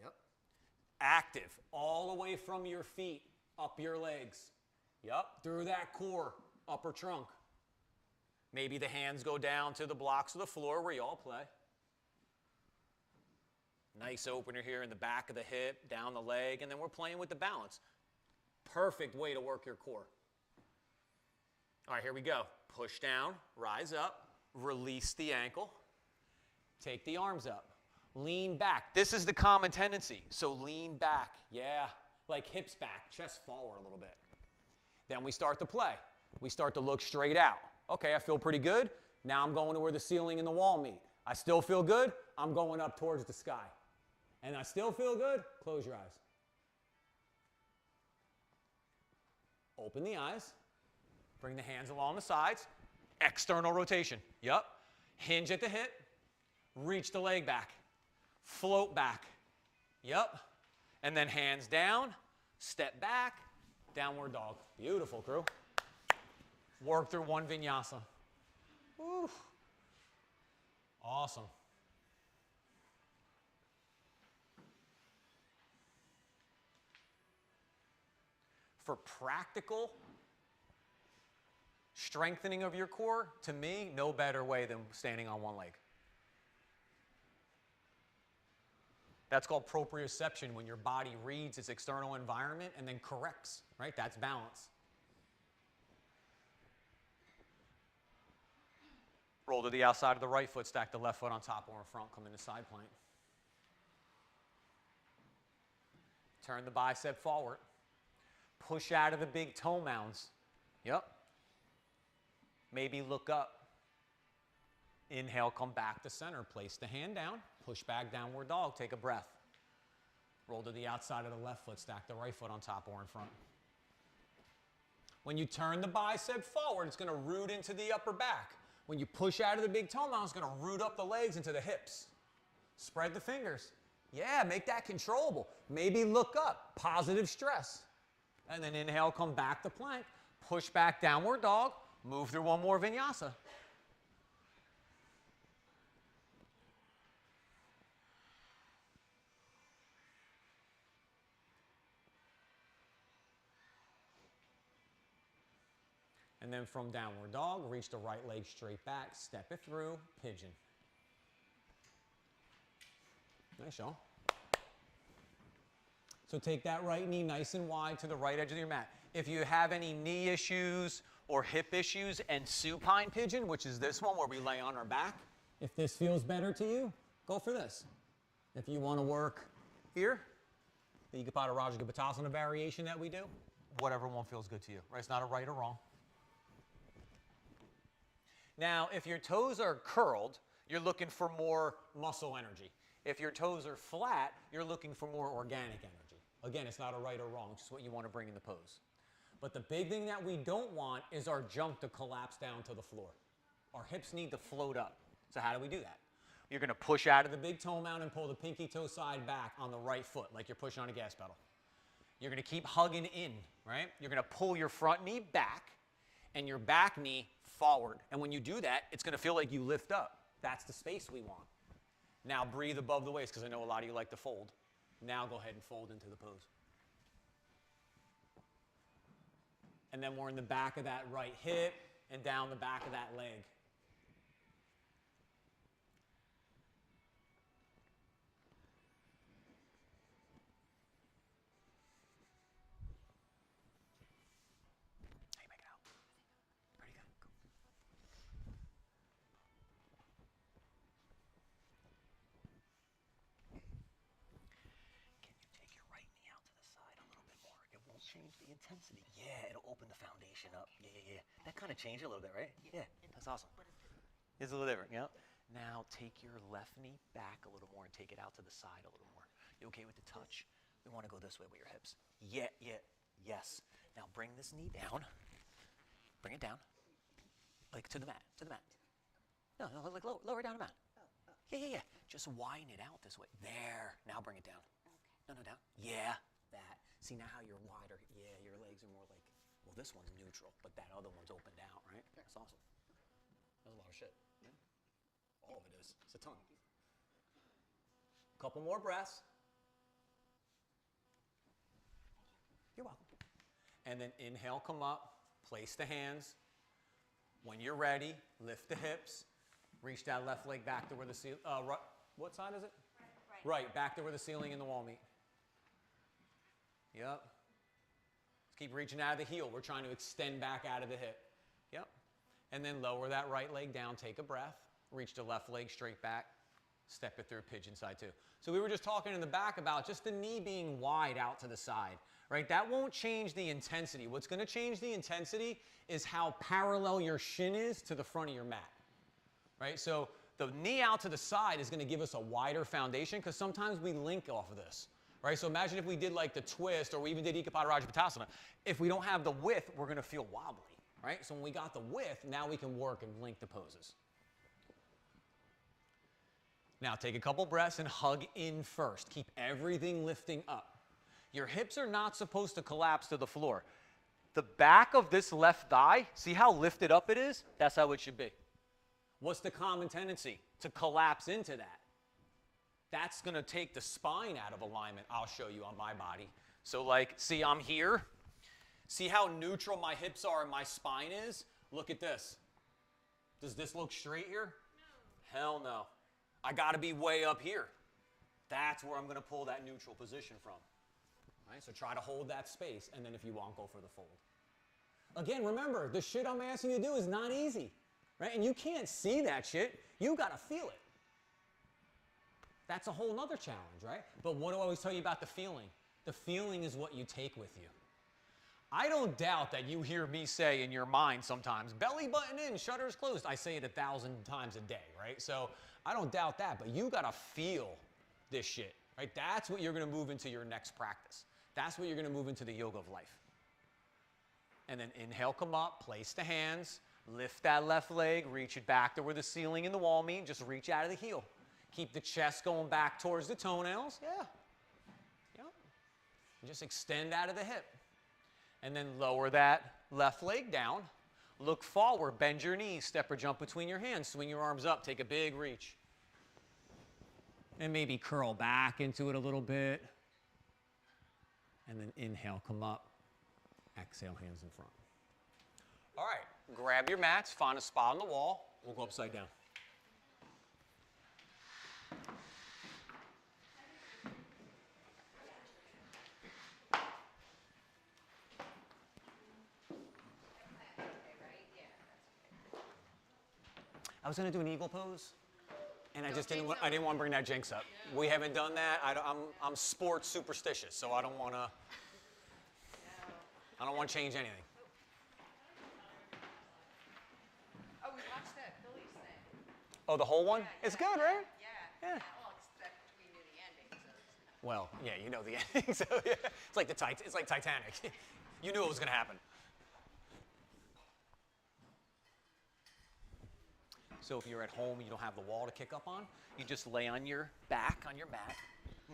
Yep. Active all the way from your feet up your legs. Yep. Through that core, upper trunk. Maybe the hands go down to the blocks of the floor where you all play. Nice opener here in the back of the hip, down the leg, and then we're playing with the balance. Perfect way to work your core. All right, here we go. Push down, rise up, release the ankle, take the arms up, lean back. This is the common tendency, so lean back. Yeah, like hips back, chest forward a little bit. Then we start to play. We start to look straight out. Okay, I feel pretty good. Now I'm going to where the ceiling and the wall meet. I still feel good. I'm going up towards the sky. And I still feel good. Close your eyes. Open the eyes. Bring the hands along the sides. External rotation. Yep. Hinge at the hip. Reach the leg back. Float back. Yep. And then hands down. Step back. Downward dog. Beautiful, crew. Work through one vinyasa. Woo. Awesome. For practical strengthening of your core, to me, no better way than standing on one leg. That's called proprioception, when your body reads its external environment and then corrects, right? That's balance. Roll to the outside of the right foot, stack the left foot on top or in front, come into side plank. Turn the bicep forward. Push out of the big toe mounds. Yep. Maybe look up. Inhale, come back to center. Place the hand down. Push back, downward dog. Take a breath. Roll to the outside of the left foot. Stack the right foot on top or in front. When you turn the bicep forward, it's going to root into the upper back. When you push out of the big toe mound, it's going to root up the legs into the hips. Spread the fingers. Yeah, make that controllable. Maybe look up. Positive stress. And then inhale, come back to plank. Push back, downward dog. Move through one more vinyasa. And then from downward dog, reach the right leg straight back, step it through, pigeon. Nice, Sean. So take that right knee nice and wide to the right edge of your mat. If you have any knee issues or hip issues and supine pigeon, which is this one where we lay on our back, if this feels better to you, go for this. If you want to work here, the Ekapada Rajya Batasana variation that we do, whatever one feels good to you, right? It's not a right or wrong. Now, if your toes are curled, you're looking for more muscle energy. If your toes are flat, you're looking for more organic energy. Again, it's not a right or wrong, it's just what you want to bring in the pose. But the big thing that we don't want is our junk to collapse down to the floor. Our hips need to float up. So how do we do that? You're going to push out of the big toe mount and pull the pinky toe side back on the right foot, like you're pushing on a gas pedal. You're going to keep hugging in, right? You're going to pull your front knee back and your back knee forward. And when you do that, it's going to feel like you lift up. That's the space we want. Now breathe above the waist, because I know a lot of you like to fold. Now go ahead and fold into the pose. And then we're in the back of that right hip and down the back of that leg. How you make it out? Pretty good. Cool. Can you take your right knee out to the side a little bit more? It won't change the intensity. Yeah, it'll open the foundation up. Yeah. That kind of changed a little bit, right? Yeah, that's awesome. It's a little different, yeah. Now take your left knee back a little more and take it out to the side a little more. You okay with the touch? We want to go this way with your hips. Yeah, yes. Now bring this knee down. Bring it down. Like to the mat, No, like lower down the mat. Yeah. Just widen it out this way. There. Now bring it down. No, down. Yeah, that. See now how you're wider. Yeah, your legs are more like, well, this one's neutral, but that other one's opened out, right? That's awesome. That's a lot of shit. Yeah. All of it is. It's a ton. Couple more breaths. You're welcome. And then inhale, come up, place the hands. When you're ready, lift the hips. Reach that left leg back to where the ceiling, what side is it? Right, back to where the ceiling and the wall meet. Yep. Let's keep reaching out of the heel. We're trying to extend back out of the hip. Yep. And then lower that right leg down, take a breath. Reach the left leg straight back. Step it through pigeon side too. So we were just talking in the back about just the knee being wide out to the side, right? That won't change the intensity. What's going to change the intensity is how parallel your shin is to the front of your mat, right? So the knee out to the side is going to give us a wider foundation, because sometimes we link off of this, right? So imagine if we did like the twist, or we even did Ekapada Rajya Batasana. If we don't have the width, we're going to feel wobbly, right? So when we got the width, now we can work and link the poses. Now take a couple breaths and hug in first. Keep everything lifting up. Your hips are not supposed to collapse to the floor. The back of this left thigh, see how lifted up it is? That's how it should be. What's the common tendency? To collapse into that. That's going to take the spine out of alignment. I'll show you on my body. So like, see, I'm here. See how neutral my hips are and my spine is? Look at this. Does this look straight here? No. Hell no. I got to be way up here. That's where I'm going to pull that neutral position from. All right, so try to hold that space, and then if you want, go for the fold. Again, remember, the shit I'm asking you to do is not easy, right? And you can't see that shit. You got to feel it. That's a whole nother challenge, right? But what do I always tell you about the feeling? The feeling is what you take with you. I don't doubt that you hear me say in your mind sometimes, belly button in, shutters closed. I say it 1,000 times a day, right? So I don't doubt that, but you got to feel this shit, right? That's what you're going to move into your next practice. That's what you're going to move into the yoga of life. And then inhale, come up, place the hands, lift that left leg, reach it back to where the ceiling and the wall meet, just reach out of the heel. Keep the chest going back towards the toenails, yeah. Yep. And just extend out of the hip. And then lower that left leg down. Look forward, bend your knees, step or jump between your hands, swing your arms up, take a big reach. And maybe curl back into it a little bit. And then inhale, come up. Exhale, hands in front. All right, grab your mats, find a spot on the wall. We'll go upside down. I was gonna do an eagle pose, and I just didn't want to bring that jinx up. We haven't done that. I'm sports superstitious, so I don't want to change anything. Oh, we watched that Phillies thing. Oh, the whole one? It's good, right? Yeah. Yeah. Well, except we knew the ending, so it's Well, yeah, you know the ending, so yeah. It's like it's like Titanic. You knew it was gonna happen. So if you're at home, you don't have the wall to kick up on, you just lay on your back on your mat,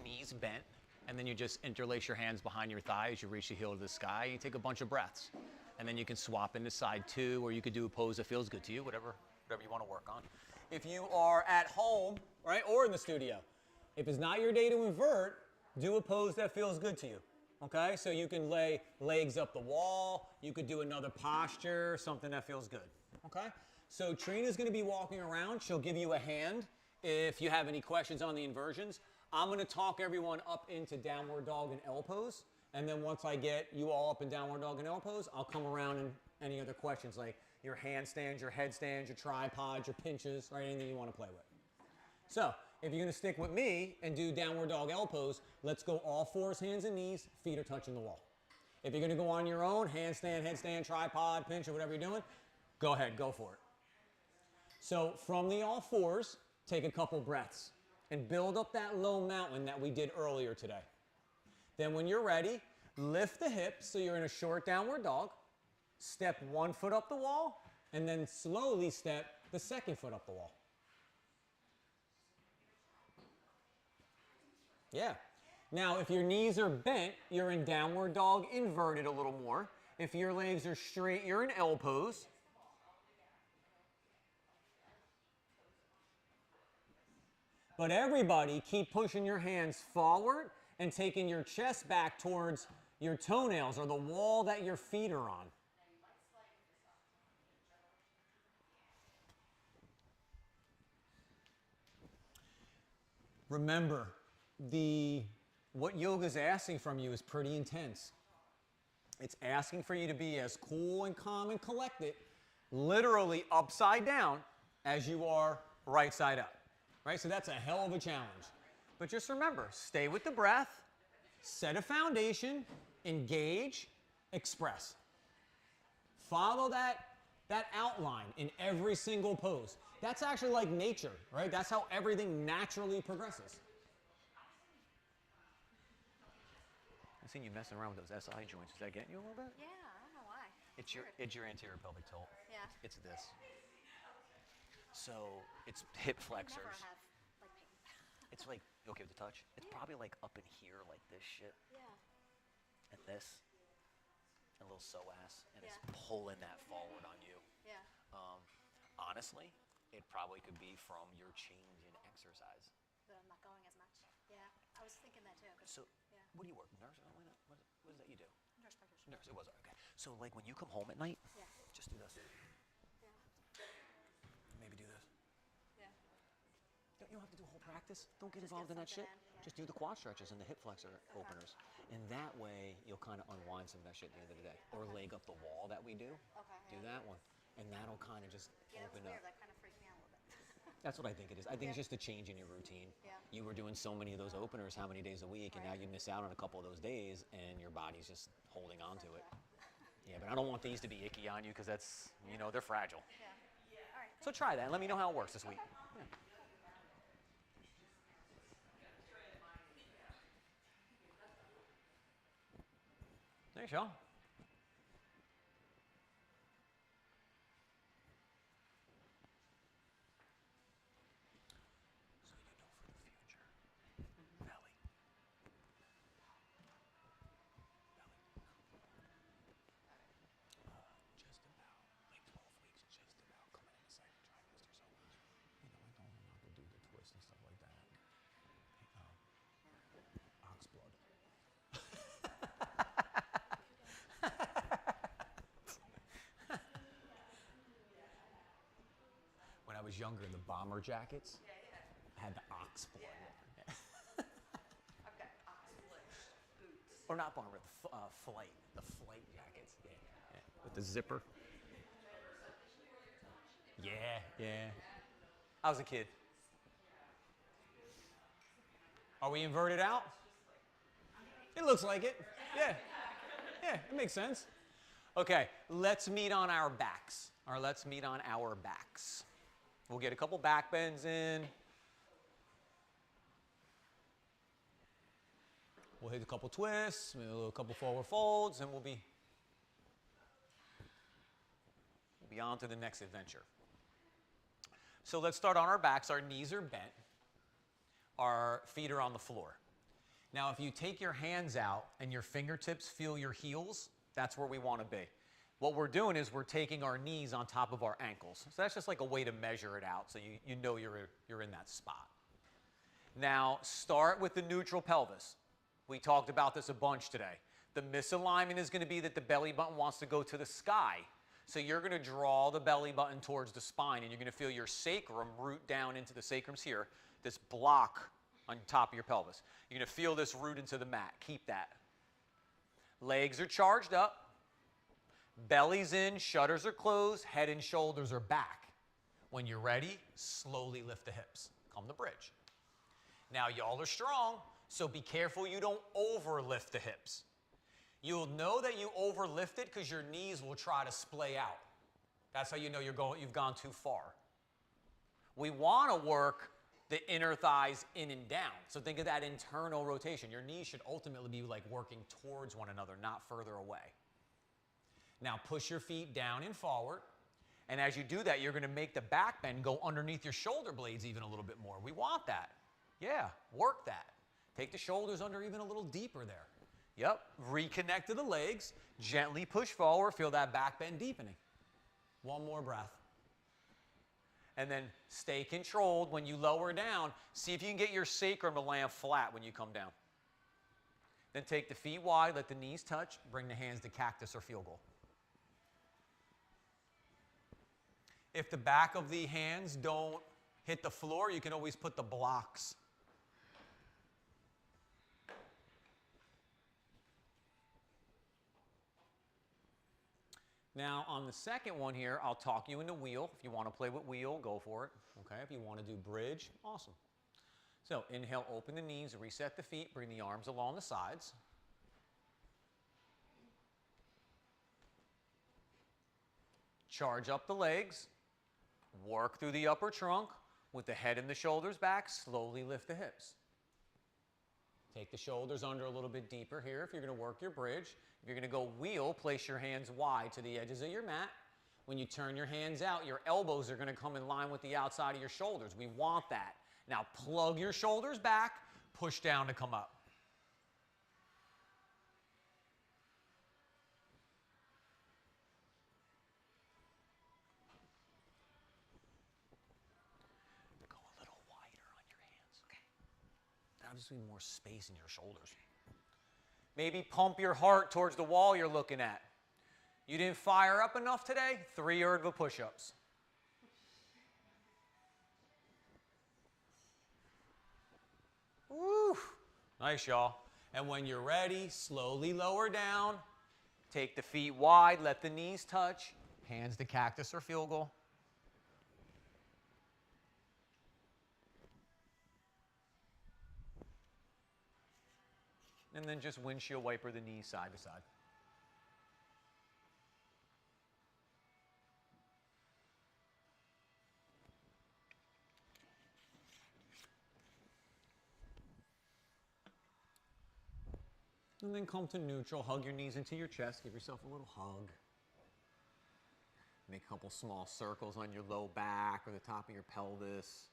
knees bent, and then you just interlace your hands behind your thighs. You reach the heel to the sky, and you take a bunch of breaths. And then you can swap into side two, or you could do a pose that feels good to you, whatever you want to work on. If you are at home, right, or in the studio, if it's not your day to invert, do a pose that feels good to you. Okay, so you can lay legs up the wall. You could do another posture, something that feels good. Okay, so Trina's going to be walking around. She'll give you a hand if you have any questions on the inversions. I'm going to talk everyone up into downward dog and L pose. And then once I get you all up in downward dog and L pose, I'll come around and any other questions like your handstands, your headstands, your tripods, your pinches, right? Anything you want to play with. So if you're going to stick with me and do downward dog L pose, let's go all fours, hands and knees, feet are touching the wall. If you're going to go on your own, handstand, headstand, tripod, pinch, or whatever you're doing, go ahead, go for it. So from the all fours, take a couple breaths and build up that low mountain that we did earlier today. Then when you're ready, lift the hips so you're in a short downward dog. Step one foot up the wall, and then slowly step the second foot up the wall. Yeah. Now, if your knees are bent, you're in downward dog inverted a little more. If your legs are straight, you're in L pose. But everybody, keep pushing your hands forward and taking your chest back towards your toenails or the wall that your feet are on. Remember, what yoga is asking from you is pretty intense. It's asking for you to be as cool and calm and collected, literally upside down, as you are right side up. Right? So that's a hell of a challenge. But just remember, stay with the breath, set a foundation, engage, express. Follow that outline in every single pose. That's actually like nature, right? That's how everything naturally progresses. I've seen you messing around with those SI joints. Is that getting you a little bit? Yeah, I don't know why. It's your anterior pelvic tilt. Yeah. It's this. So it's hip flexors. Never have like pain. It's like, you okay with the touch? It's probably like up in here, like this shit, Yeah. and this, and a little psoas, and it's Yeah. pulling that forward on you. Yeah. Honestly, it probably could be from your change in exercise. But I'm not going as much. Yeah. I was thinking that too. 'Cause, So, yeah. what do you work? Nurse? What is that you do? Nurse practitioner. Nurse, it was, okay. So, like, when you come home at night, Yeah. just do this. Yeah. Maybe do this. Yeah. You don't have to do a whole practice. Don't get Just involved get in that shit. something in, yeah. Just do the quad stretches and the hip flexor openers. And that way, you'll kind of unwind some of that shit at the end of the day. Or leg up the wall that we do. Okay. Do that one. And that'll kind of just Yeah, that's open weird. up. That kind of freaked me out a little bit. That's what I think it is. I think it's Yeah. just a change in your routine. Yeah. You were doing so many of those openers, how many days a week, and now you miss out on a couple of those days, and your body's just holding on to it. Yeah, but I don't want these to be icky on you because that's, they're fragile. Yeah. All right. So try that and let me know how it works this week. Yeah. There you go. was younger, the bomber jackets Yeah, yeah. had the ox blood. Yeah. I've got ox-flesh boots. Or not bomber, the flight jackets. Yeah, yeah. With the zipper. Yeah, yeah. I was a kid. Are we inverted out? It looks like it. Yeah. Yeah, it makes sense. Okay, let's meet on our backs. Or let's meet on our backs. We'll get a couple back bends in. We'll hit a couple twists, a couple forward folds, and we'll be on to the next adventure. So let's start on our backs. Our knees are bent. Our feet are on the floor. Now, if you take your hands out and your fingertips feel your heels, that's where we want to be. What we're doing is we're taking our knees on top of our ankles. So that's just like a way to measure it out so you know you're in that spot. Now, start with the neutral pelvis. We talked about this a bunch today. The misalignment is going to be that the belly button wants to go to the sky. So you're going to draw the belly button towards the spine, and you're going to feel your sacrum root down into the sacrums here, this block on top of your pelvis. You're going to feel this root into the mat. Keep that. Legs are charged up. Belly's in, shutters are closed, head and shoulders are back. When you're ready, slowly lift the hips. Come to bridge. Now, y'all are strong, so be careful you don't overlift the hips. You'll know that you overlift it because your knees will try to splay out. That's how you know you've gone too far. We want to work the inner thighs in and down. So think of that internal rotation. Your knees should ultimately be like working towards one another, not further away. Now push your feet down and forward. And as you do that, you're going to make the back bend go underneath your shoulder blades even a little bit more. We want that. Yeah, work that. Take the shoulders under even a little deeper there. Yep, reconnect to the legs, gently push forward, feel that back bend deepening. One more breath. And then stay controlled when you lower down. See if you can get your sacrum to land flat when you come down. Then take the feet wide, let the knees touch, bring the hands to cactus or field goal. If the back of the hands don't hit the floor, you can always put the blocks. Now, on the second one here, I'll talk you into wheel. If you want to play with wheel, go for it. Okay, if you want to do bridge, awesome. So, inhale, open the knees, reset the feet, bring the arms along the sides. Charge up the legs, work through the upper trunk. With the head and the shoulders back, slowly lift the hips. Take the shoulders under a little bit deeper here if you're going to work your bridge. If you're going to go wheel, place your hands wide to the edges of your mat. When you turn your hands out, your elbows are going to come in line with the outside of your shoulders. We want that. Now plug your shoulders back, push down to come up. Go a little wider on your hands. Okay. That'll just be more space in your shoulders. Maybe pump your heart towards the wall you're looking at. You didn't fire up enough today? 3 Erdva push-ups. Woo! Nice, y'all. And when you're ready, slowly lower down. Take the feet wide, let the knees touch. Hands to cactus or field goal. And then just windshield wiper the knees side to side. And then come to neutral, hug your knees into your chest, give yourself a little hug. Make a couple small circles on your low back or the top of your pelvis.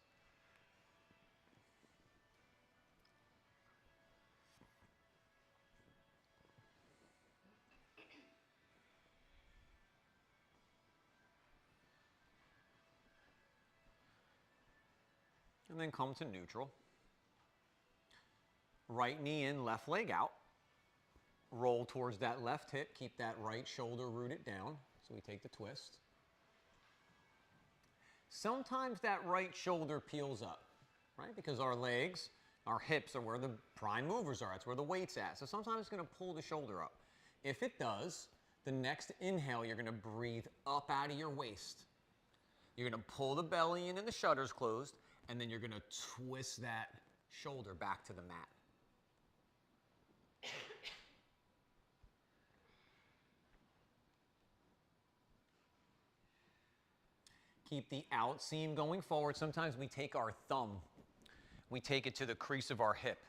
And then come to neutral. Right knee in, left leg out. Roll towards that left hip. Keep that right shoulder rooted down. So we take the twist. sometimes that right shoulder peels up, right? Because our legs, our hips are where the prime movers are. That's where the weight's at. So sometimes it's going to pull the shoulder up. If it does, the next inhale, you're going to breathe up out of your waist. You're going to pull the belly in and the shutters closed, and then you're going to twist that shoulder back to the mat. Keep the out seam going forward. Sometimes we take our thumb, we take it to the crease of our hip.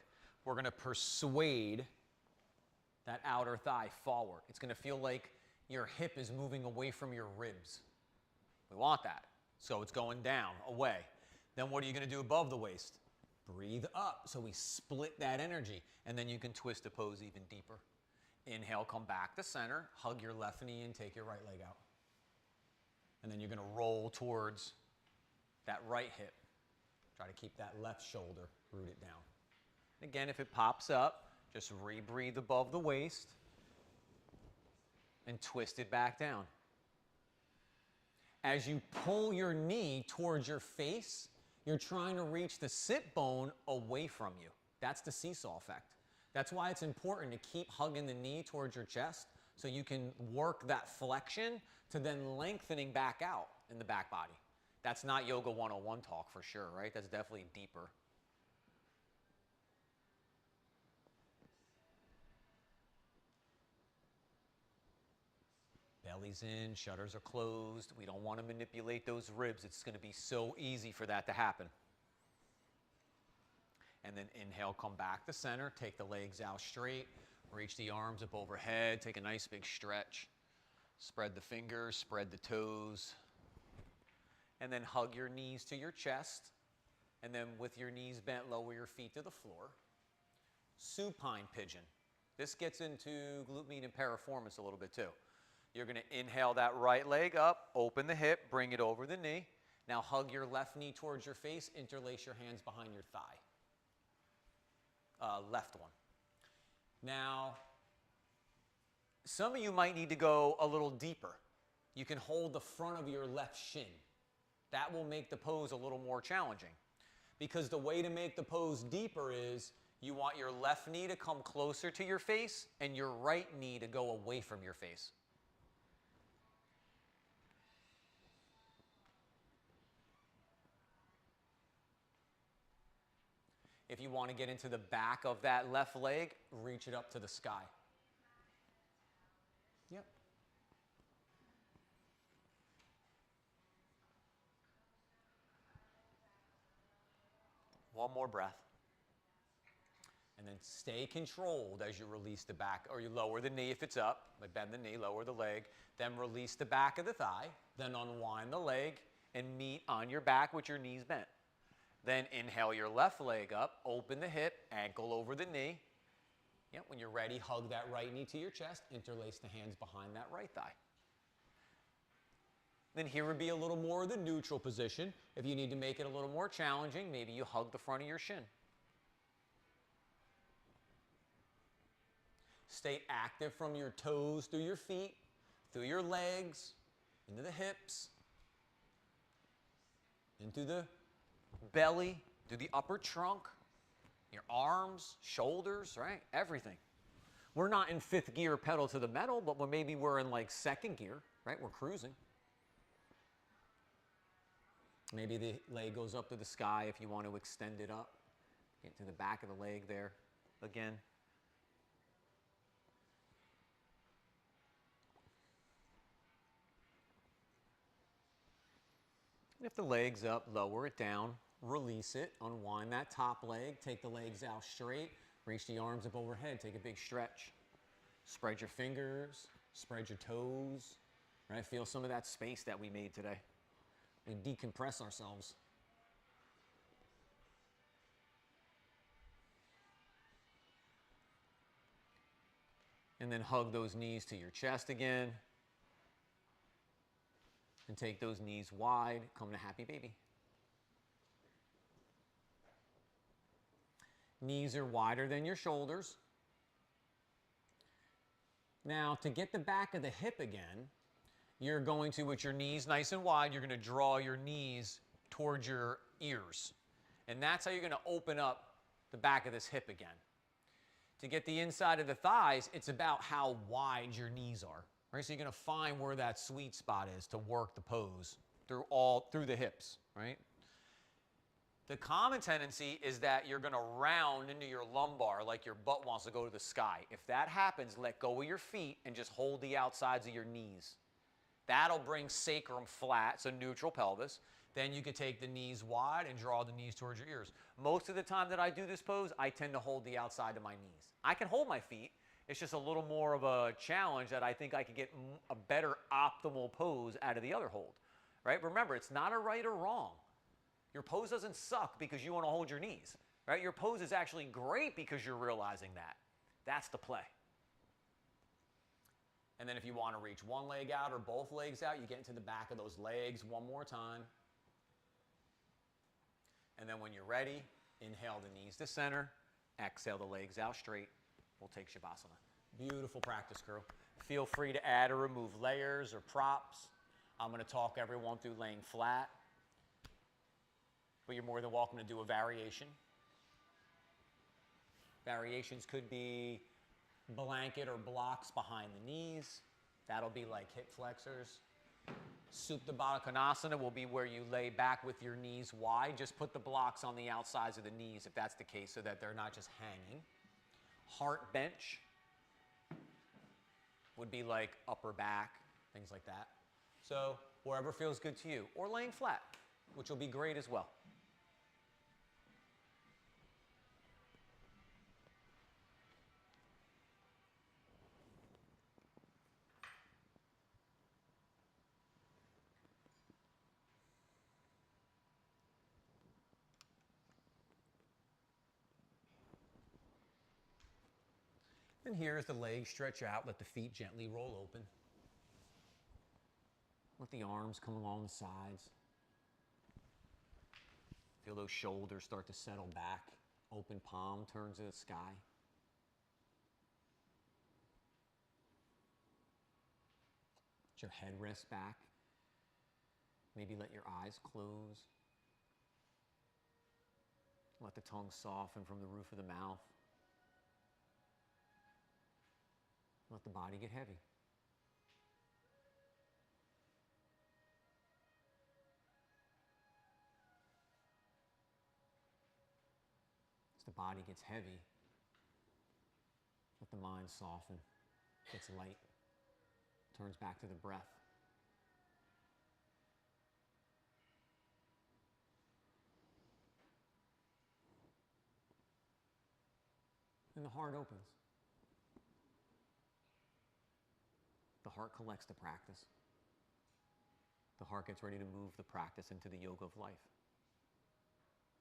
We're going to persuade that outer thigh forward. It's going to feel like your hip is moving away from your ribs. We want that. So it's going down, away. Then what are you going to do above the waist? Breathe up. So we split that energy. And then you can twist the pose even deeper. Inhale, come back to center. Hug your left knee in, take your right leg out. And then you're going to roll towards that right hip. Try to keep that left shoulder rooted down. Again, if it pops up, just rebreathe above the waist and twist it back down. As you pull your knee towards your face, you're trying to reach the sit bone away from you. That's the seesaw effect. That's why it's important to keep hugging the knee towards your chest so you can work that flexion to then lengthening back out in the back body. That's not Yoga 101 talk for sure, right? That's definitely deeper. Belly's in, shutters are closed. We don't want to manipulate those ribs. It's going to be so easy for that to happen. And then inhale, come back to center. Take the legs out straight. Reach the arms up overhead. Take a nice big stretch. Spread the fingers, spread the toes. And then hug your knees to your chest. And then with your knees bent, lower your feet to the floor. Supine pigeon. This gets into glute med and piriformis a little bit too. You're going to inhale that right leg up, open the hip, bring it over the knee. Now hug your left knee towards your face, interlace your hands behind your thigh. Left one. Now, some of you might need to go a little deeper. You can hold the front of your left shin. That will make the pose a little more challenging. Because the way to make the pose deeper is you want your left knee to come closer to your face and your right knee to go away from your face. If you want to get into the back of that left leg, reach it up to the sky. Yep. One more breath. And then stay controlled as you release the back, or you lower the knee if it's up, like bend the knee, lower the leg, then release the back of the thigh, then unwind the leg and meet on your back with your knees bent. Then inhale your left leg up, open the hip, ankle over the knee. Yep, when you're ready, hug that right knee to your chest, interlace the hands behind that right thigh. Then here would be a little more of the neutral position. If you need to make it a little more challenging, maybe you hug the front of your shin. Stay active from your toes through your feet, through your legs, into the hips, into the belly, through the upper trunk, your arms, shoulders, right? Everything. We're not in fifth gear pedal to the metal, but maybe we're in like second gear, right? We're cruising. Maybe the leg goes up to the sky if you want to extend it up. Get to the back of the leg there again. If the leg's up, lower it down, release it, unwind that top leg, take the legs out straight, reach the arms up overhead, take a big stretch. Spread your fingers, spread your toes, right? Feel some of that space that we made today. We decompress ourselves. And then hug those knees to your chest again. And take those knees wide, come to happy baby. Knees are wider than your shoulders. Now, to get the back of the hip again, you're going to, with your knees nice and wide, you're going to draw your knees towards your ears. And that's how you're going to open up the back of this hip again. To get the inside of the thighs, it's about how wide your knees are. Right? So you're going to find where that sweet spot is to work the pose through the hips, right? The common tendency is that you're going to round into your lumbar like your butt wants to go to the sky. If that happens, let go of your feet and just hold the outsides of your knees. That'll bring sacrum flat, so neutral pelvis. Then you could take the knees wide and draw the knees towards your ears. Most of the time that I do this pose, I tend to hold the outside of my knees. I can hold my feet. It's just a little more of a challenge that I think I could get a better optimal pose out of the other hold. Right? Remember, it's not a right or wrong. Your pose doesn't suck because you want to hold your knees. Right? Your pose is actually great because you're realizing that. That's the play. And then if you want to reach one leg out or both legs out, you get into the back of those legs one more time. And then when you're ready, inhale the knees to center, exhale the legs out straight. We'll take Shavasana. Beautiful practice, crew. Feel free to add or remove layers or props. I'm going to talk everyone through laying flat, but you're more than welcome to do a variation. Variations could be blanket or blocks behind the knees. That'll be like hip flexors. Supta Baddha Konasana will be where you lay back with your knees wide. Just put the blocks on the outsides of the knees if that's the case so that they're not just hanging. Heart bench would be like upper back, things like that. So wherever feels good to you. Or laying flat, which will be great as well. And here's the legs stretch out. Let the feet gently roll open. Let the arms come along the sides. Feel those shoulders start to settle back. Open palm turns to the sky. Let your head rest back. Maybe let your eyes close. Let the tongue soften from the roof of the mouth. Let the body get heavy. As the body gets heavy, let the mind soften, gets light, turns back to the breath. And the heart opens. The heart collects the practice. The heart gets ready to move the practice into the yoga of life.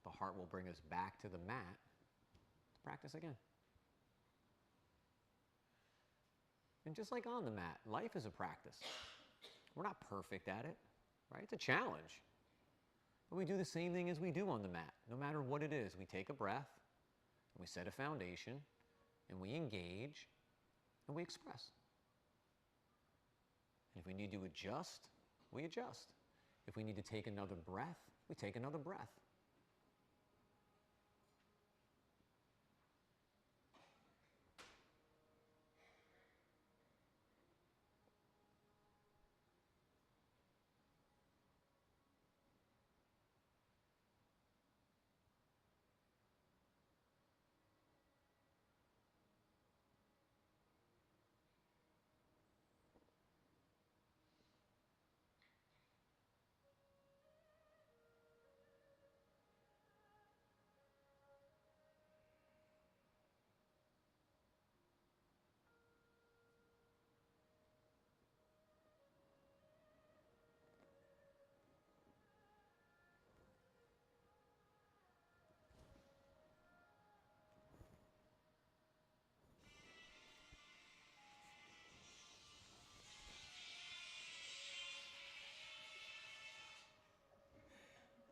The heart will bring us back to the mat to practice again. And just like on the mat, life is a practice. We're not perfect at it, right? It's a challenge. But we do the same thing as we do on the mat. No matter what it is, we take a breath, and we set a foundation, and we engage, and we express. And if we need to adjust, we adjust. If we need to take another breath, we take another breath.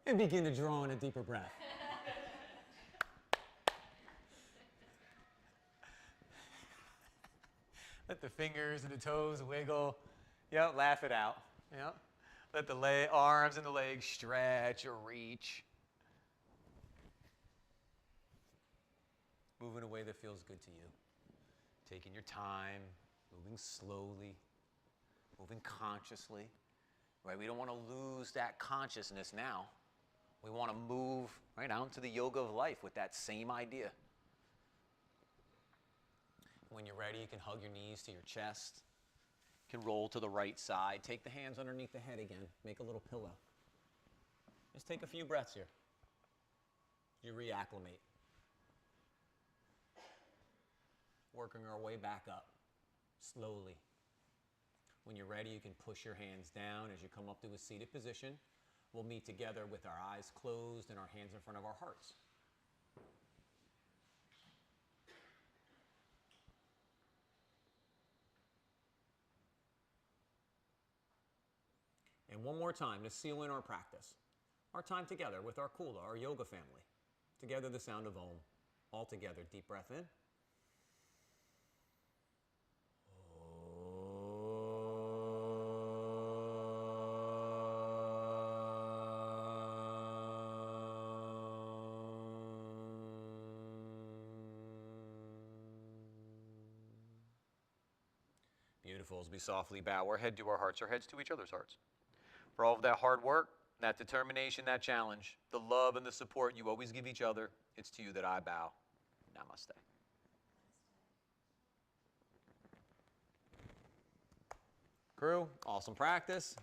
And begin to draw in a deeper breath. Let the fingers and the toes wiggle. Yep, laugh it out. Yep. Let the arms and the legs stretch or reach. Move in a way that feels good to you. Taking your time, moving slowly, moving consciously. Right? We don't want to lose that consciousness now. We want to move right out into the yoga of life with that same idea. When you're ready, you can hug your knees to your chest. You can roll to the right side. Take the hands underneath the head again. Make a little pillow. Just take a few breaths here. You reacclimate. Working our way back up, slowly. When you're ready, you can push your hands down as you come up to a seated position. We'll meet together with our eyes closed and our hands in front of our hearts. And one more time to seal in our practice. Our time together with our Kula, our yoga family. Together the sound of Om. All together, deep breath in. Beautiful. As we softly bow our head to our hearts, our heads to each other's hearts. For all of that hard work, that determination, that challenge, the love and the support you always give each other, it's to you that I bow. Namaste. Crew, awesome practice.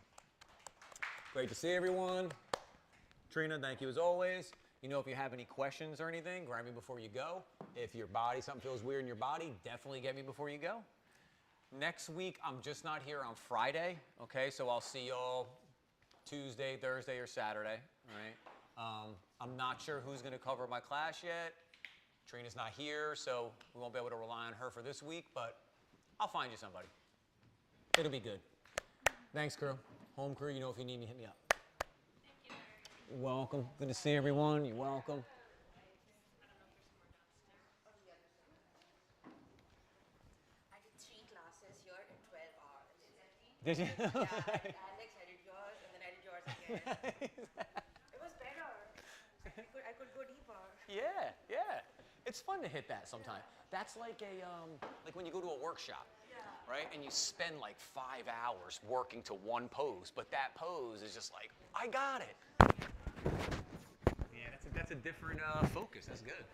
Great to see everyone. Trina, thank you as always. You know, if you have any questions or anything, grab me before you go. If your body, something feels weird in your body, definitely get me before you go. Next week, I'm just not here on Friday, okay? So I'll see y'all Tuesday, Thursday, or Saturday, all right? I'm not sure who's gonna cover my class yet. Trina's not here, so we won't be able to rely on her for this week, but I'll find you somebody. It'll be good. Thanks, crew. Home crew, you know, if you need me, hit me up. Thank you. You're welcome. Good to see everyone. You're welcome. I did 3 classes here in 12 hours. Did you? Yeah, Alex, I did yours, and then I did yours again. It was better. I could go deeper. Yeah, yeah. It's fun to hit that sometimes. That's like like when you go to a workshop, right? And you spend like 5 hours working to one pose, but that pose is just like, I got it. Yeah, that's a different focus. That's good.